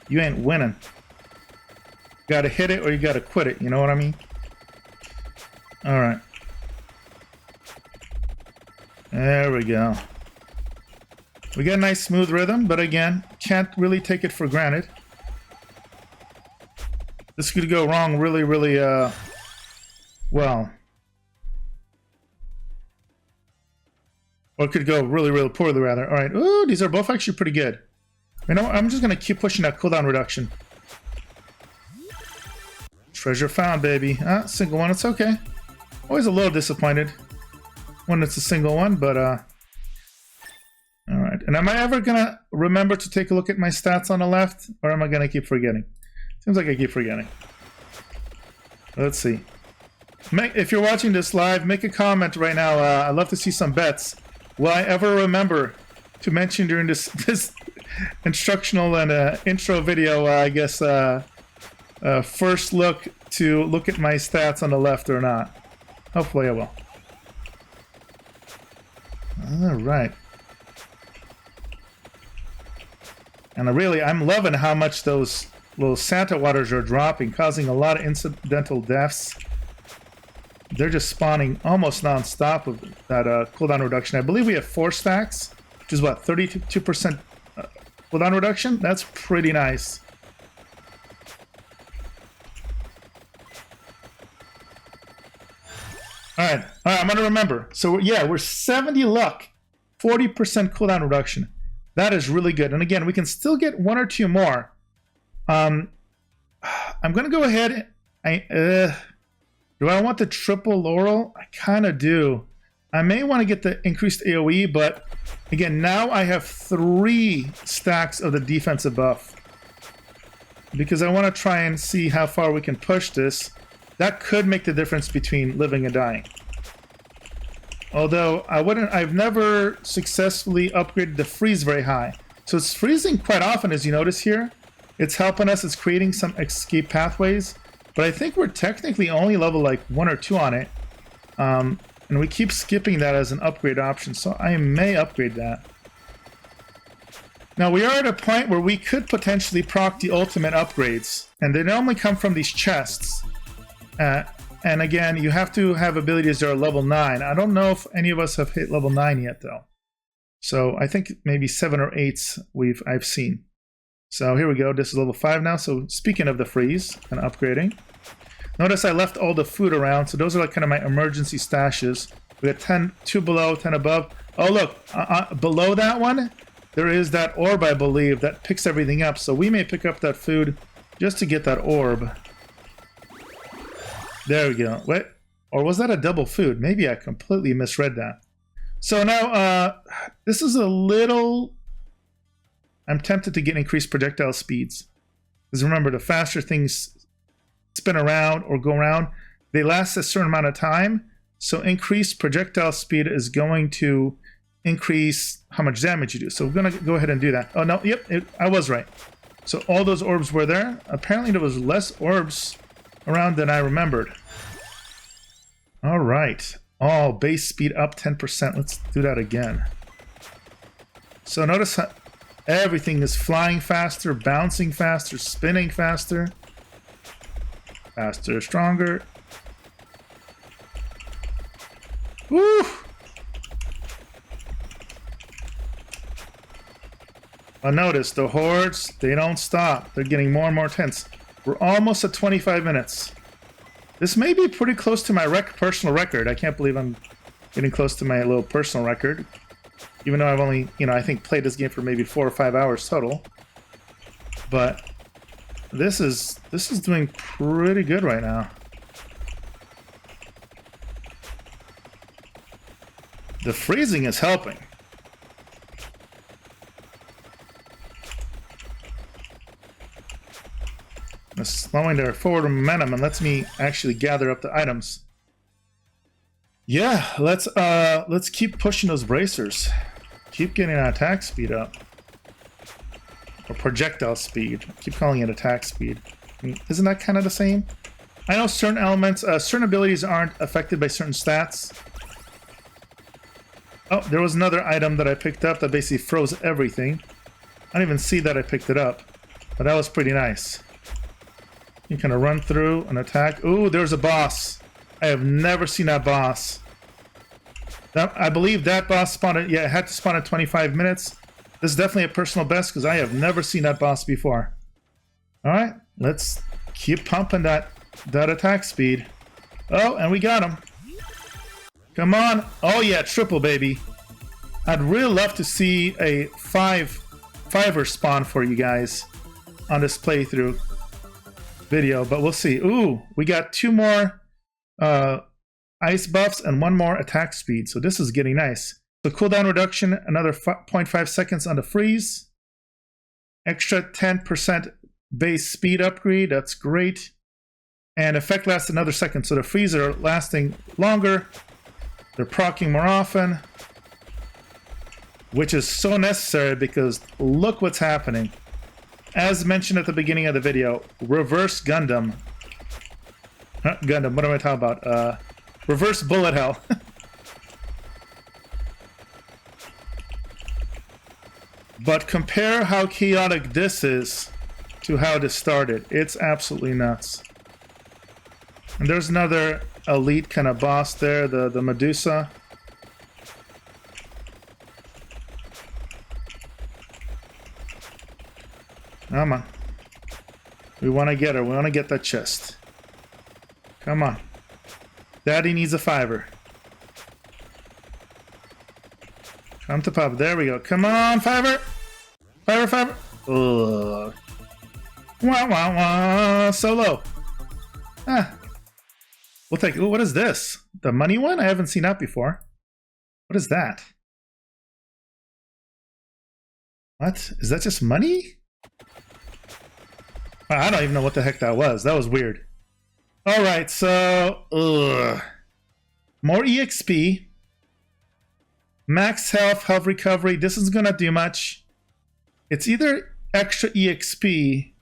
you ain't winning. You gotta hit it or you gotta quit it, you know what I mean? Alright. There we go. We got a nice smooth rhythm, but again, can't really take it for granted. This could go wrong really, really, well. Or it could go really, really poorly, rather. All right. Ooh, these are both actually pretty good. You know what? I'm just going to keep pushing that cooldown reduction. Treasure found, baby. Ah, single one. It's okay. Always a little disappointed when it's a single one, but, all right. And am I ever going to remember to take a look at my stats on the left? Or am I going to keep forgetting? Seems like I keep forgetting. Let's see. If you're watching this live, make a comment right now. I'd love to see some bets. Will I ever remember to mention during this instructional and intro video, I guess, first look at my stats on the left or not? Hopefully I will. All right. And I'm loving how much those little Santa waters are dropping, causing a lot of incidental deaths. They're just spawning almost non-stop with that cooldown reduction. I believe we have 4 stacks, which is what, 32% cooldown reduction? That's pretty nice. Alright, I'm gonna remember. So yeah, we're 70 luck, 40% cooldown reduction. That is really good. And again, we can still get 1 or 2 more. I'm gonna go ahead. Do I want the triple laurel? I kind of do. I may want to get the increased AoE, but again, now I have 3 stacks of the defensive buff. Because I want to try and see how far we can push this. That could make the difference between living and dying. Although I've never successfully upgraded the freeze very high. So it's freezing quite often, as you notice here. It's helping us, it's creating some escape pathways. But I think we're technically only level like 1 or 2 on it. And we keep skipping that as an upgrade option, so I may upgrade that. Now we are at a point where we could potentially proc the ultimate upgrades. And they normally come from these chests. And again, you have to have abilities that are level 9. I don't know if any of us have hit level 9 yet though. So I think maybe 7 or 8 I've seen. So here we go, this is level 5 now. So speaking of the freeze and upgrading, notice I left all the food around. So those are like kind of my emergency stashes. We got 10, 2 below, 10 above. Oh look, below that one, there is that orb, I believe, that picks everything up. So we may pick up that food just to get that orb. There we go. Wait, or was that a double food? Maybe I completely misread that. So now, this is a little... I'm tempted to get increased projectile speeds. Because remember, the faster things spin around or go around, they last a certain amount of time. So increased projectile speed is going to increase how much damage you do. So we're going to go ahead and do that. Oh, no, yep, I was right. So all those orbs were there. Apparently there was less orbs around than I remembered. All right. Oh, base speed up 10%. Let's do that again. So notice how everything is flying faster, bouncing faster, spinning faster. Faster, stronger. Woo! But notice the hordes, they don't stop. They're getting more and more tense. We're almost at 25 minutes. This may be pretty close to my personal record. I can't believe I'm getting close to my little personal record. Even though I've only, I think played this game for maybe 4 or 5 hours total. But this is doing pretty good right now. The freezing is helping. It's slowing their forward momentum and lets me actually gather up the items. Yeah, let's keep pushing those bracers. Keep getting our attack speed up. Or projectile speed. I keep calling it attack speed. I mean, isn't that kind of the same? I know certain elements, certain abilities aren't affected by certain stats. Oh, there was another item that I picked up that basically froze everything. I didn't even see that I picked it up, but that was pretty nice. You kind of run through and attack. Ooh, there's a boss. I have never seen that boss. I believe that boss spawned, yeah, it had to spawn at 25 minutes. This is definitely a personal best because I have never seen that boss before. All right, let's keep pumping that attack speed. Oh, and we got him. Come on. Oh yeah, triple, baby. I'd really love to see a fiver spawn for you guys on this playthrough video, but we'll see. Ooh, we got 2 more ice buffs and 1 more attack speed, so this is getting nice. So cooldown reduction, another 0.5 seconds on the freeze. Extra 10% base speed upgrade, that's great. And effect lasts another second, so the freeze are lasting longer. They're proccing more often, which is so necessary because look what's happening. As mentioned at the beginning of the video, reverse Gundam. Gundam, what am I talking about? Reverse bullet hell. But compare how chaotic this is to how this started. It's absolutely nuts. And there's another elite kind of boss there, the Medusa. Come on. We want to get her. We want to get that chest. Come on. Daddy needs a fiver. Come to pop. There we go. Come on, fiver. Fiver. Ugh. Wah, wah, wah. Solo. Ah. We'll take... Ooh, what is this? The money one? I haven't seen that before. What is that? What? Is that just money? I don't even know what the heck that was. That was weird. Alright, so... More EXP. Max health, health recovery. This isn't gonna do much. It's either extra EXP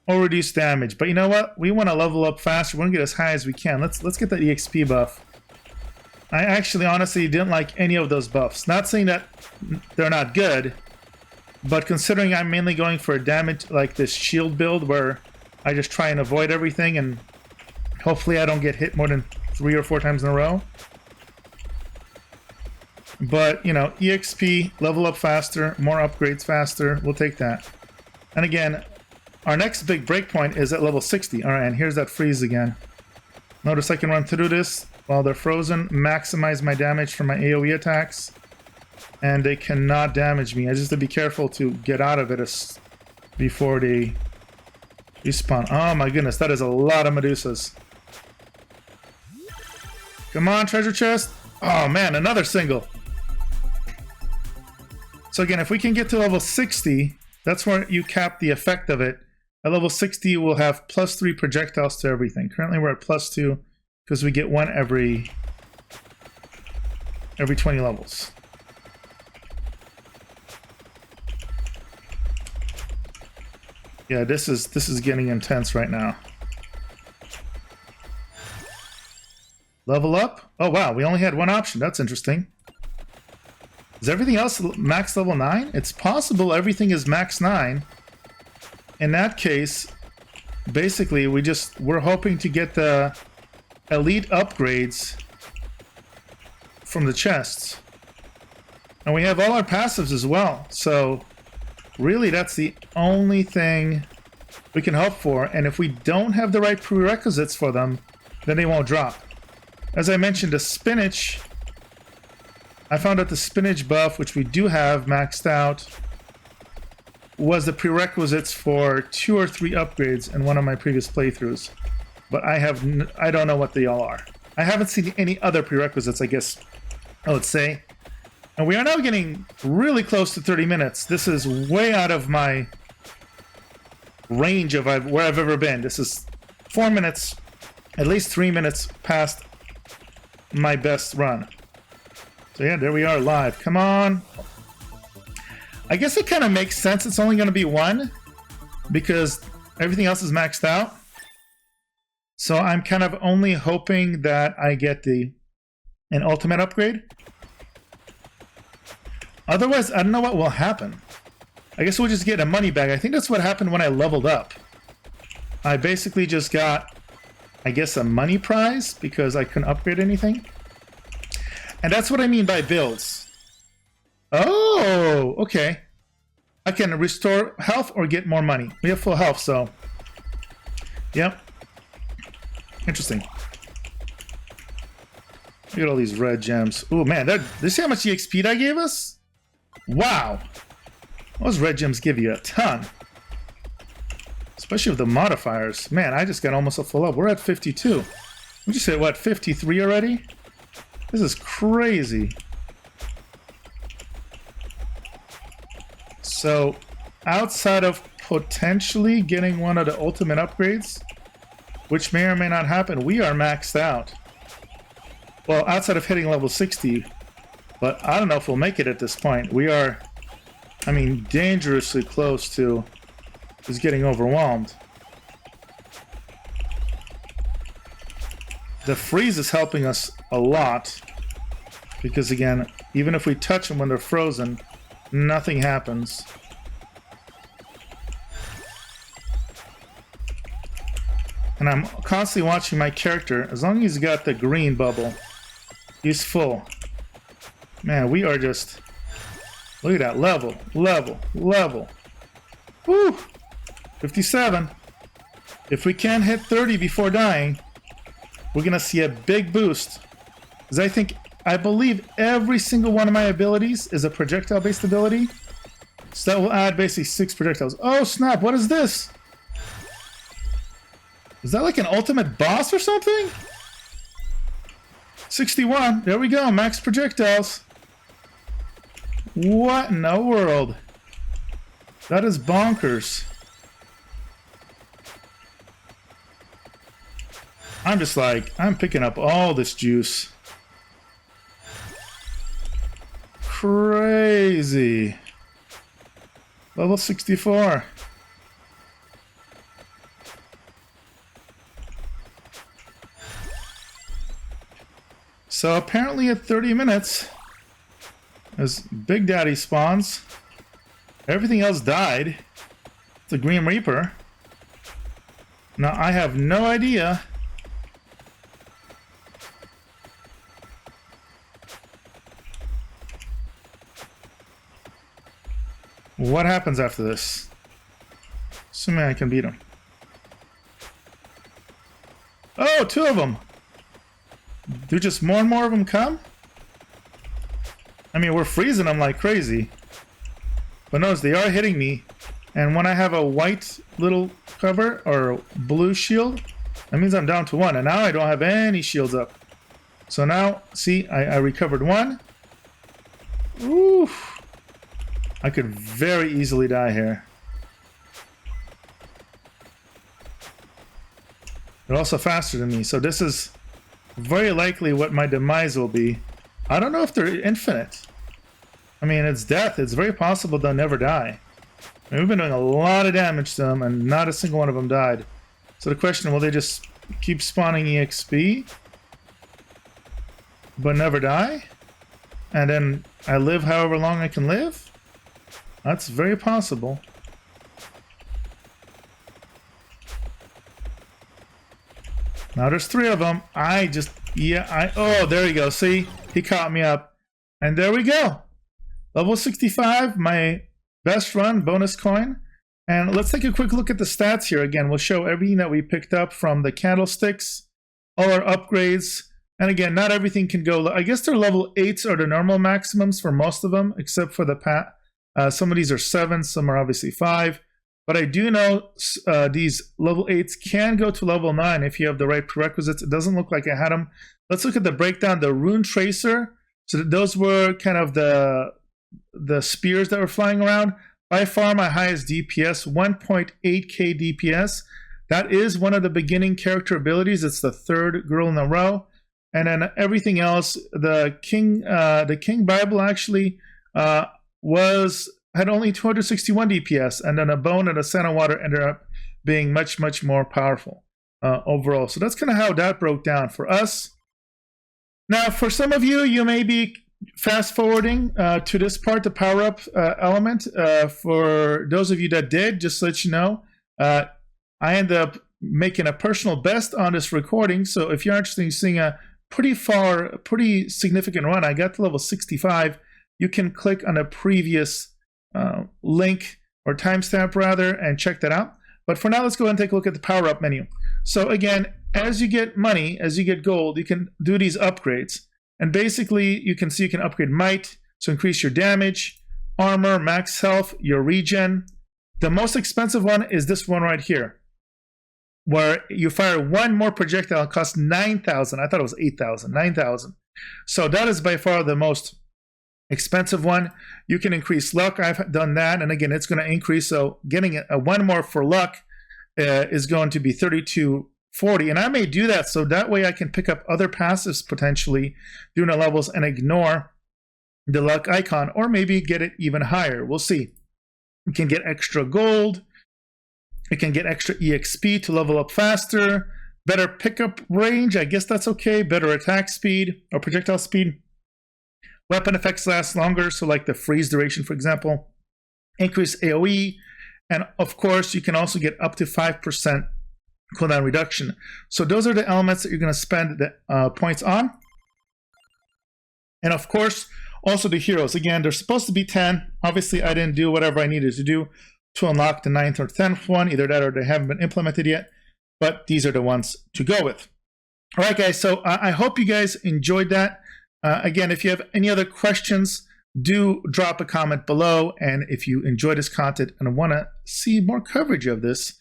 or reduced damage. But you know what? We want to level up faster. We want to get as high as we can. Let's get that EXP buff. I actually honestly didn't like any of those buffs. Not saying that they're not good, but considering I'm mainly going for a damage like this shield build where I just try and avoid everything and hopefully I don't get hit more than 3 or 4 times in a row. But, you know, EXP, level up faster, more upgrades faster, we'll take that. And again, our next big breakpoint is at level 60. Alright, and here's that freeze again. Notice I can run through this while they're frozen, maximize my damage from my AoE attacks, and they cannot damage me. I just have to be careful to get out of it before they respawn. Oh my goodness, that is a lot of Medusas. Come on, treasure chest. Oh man, another single. So again, if we can get to level 60, that's where you cap the effect of it. At level 60, we'll have +3 projectiles to everything. Currently, we're at +2 because we get 1 every 20 levels. Yeah, this is getting intense right now. Level up? Oh wow, we only had 1 option. That's interesting. Is everything else max level 9? It's possible everything is max 9. In that case, basically we're hoping to get the elite upgrades from the chests. And we have all our passives as well. So really that's the only thing we can hope for. And if we don't have the right prerequisites for them, then they won't drop. As I mentioned, the spinach, I found out the spinach buff, which we do have maxed out, was the prerequisites for 2 or 3 upgrades in one of my previous playthroughs. But I don't know what they all are. I haven't seen any other prerequisites, I guess I would say. And we are now getting really close to 30 minutes. This is way out of my range of where I've ever been. This is 4 minutes, at least 3 minutes past my best run. So yeah, there we are live. Come on. I guess it kind of makes sense. It's only going to be 1 because everything else is maxed out. So I'm kind of only hoping that I get an ultimate upgrade. Otherwise, I don't know what will happen. I guess we'll just get a money bag. I think that's what happened when I leveled up. I basically just got, I guess, a money prize because I couldn't upgrade anything. And that's what I mean by builds. Oh, okay. I can restore health or get more money. We have full health, so... Yep. Interesting. Look at all these red gems. Oh man, did you see how much EXP that gave us? Wow. Those red gems give you a ton. Especially with the modifiers. Man, I just got almost a full up. We're at 52. We just hit, what, 53 already? This is crazy. So, outside of potentially getting one of the ultimate upgrades, which may or may not happen, we are maxed out. Well, outside of hitting level 60, but I don't know if we'll make it at this point. We are, I mean, dangerously close to just getting overwhelmed. The freeze is helping us a lot because, again, even if we touch them when they're frozen, nothing happens. And I'm constantly watching my character. As long as he's got the green bubble, he's full. Man, we are just... Look at that. Level, level, level. Woo! 57. If we can't hit 30 before dying, we're going to see a big boost. Because I believe every single one of my abilities is a projectile-based ability. So that will add basically 6 projectiles. Oh, snap. What is this? Is that like an ultimate boss or something? 61. There we go. Max projectiles. What in the world? That is bonkers. I'm just like, I'm picking up all this juice. Crazy. Level 64. So apparently at 30 minutes, as Big Daddy spawns, everything else died. It's a Green Reaper. Now I have no idea what happens after this. Assuming I can beat him. Oh, 2 of them! Do just more and more of them come? I mean, we're freezing them like crazy. But notice they are hitting me. And when I have a white little cover or blue shield, that means I'm down to 1. And now I don't have any shields up. So now, see, I recovered 1. Oof. I could very easily die here. They're also faster than me, so this is very likely what my demise will be. I don't know if they're infinite. I mean, it's death. It's very possible they'll never die. I mean, we've been doing a lot of damage to them, and not a single one of them died. So the question, will they just keep spawning EXP, but never die? And then I live however long I can live? That's very possible. Now there's 3 of them. Oh, there you go. See? He caught me up. And there we go. Level 65, my best run, bonus coin. And let's take a quick look at the stats here. Again, we'll show everything that we picked up from the candlesticks, all our upgrades. And again, not everything can go... I guess their level 8s are the normal maximums for most of them, except for the some of these are 7, some are obviously 5. But I do know these level 8s can go to level 9 if you have the right prerequisites. It doesn't look like I had them. Let's look at the breakdown. The Rune Tracer, so those were kind of the spears that were flying around. By far my highest DPS, 1.8k DPS. That is one of the beginning character abilities. It's the 3rd girl in a row. And then everything else, the King Bible actually had only 261 DPS, and then a bone and a Santa Water ended up being much, much more powerful overall. So that's kind of how that broke down for us. Now, for some of you, you may be fast forwarding to this part, the power up element. For those of you that did, just to let you know, I ended up making a personal best on this recording. So if you're interested in seeing a pretty significant run, I got to level 65. You can click on a previous link or timestamp rather and check that out. But for now, let's go ahead and take a look at the power up menu. So again, as you get money, as you get gold, you can do these upgrades. And basically, you can see you can upgrade might, so increase your damage, armor, max health, your regen. The most expensive one is this one right here, where you fire one more projectile, it costs 9,000. I thought it was 8,000, 9,000. So that is by far the most expensive one. You can increase luck. I've done that, and again, it's going to increase. So getting a one more for luck is going to be 3240, and I may do that so that way I can pick up other passives potentially during the levels and ignore the luck icon, or maybe get it even higher. We'll see. You can get extra gold. You can get extra EXP to level up faster. Better pickup range, I guess that's okay. Better attack speed or projectile speed. Weapon effects last longer, so like the freeze duration, for example. Increase AoE. And of course, you can also get up to 5% cooldown reduction. So those are the elements that you're going to spend the points on. And of course, also the heroes. Again, there's supposed to be 10. Obviously, I didn't do whatever I needed to do to unlock the 9th or 10th one. Either that or they haven't been implemented yet. But these are the ones to go with. All right, guys. So I hope you guys enjoyed that. Again, if you have any other questions, do drop a comment below. And if you enjoy this content and want to see more coverage of this,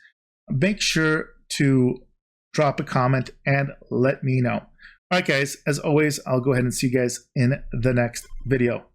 make sure to drop a comment and let me know. All right, guys, as always, I'll go ahead and see you guys in the next video.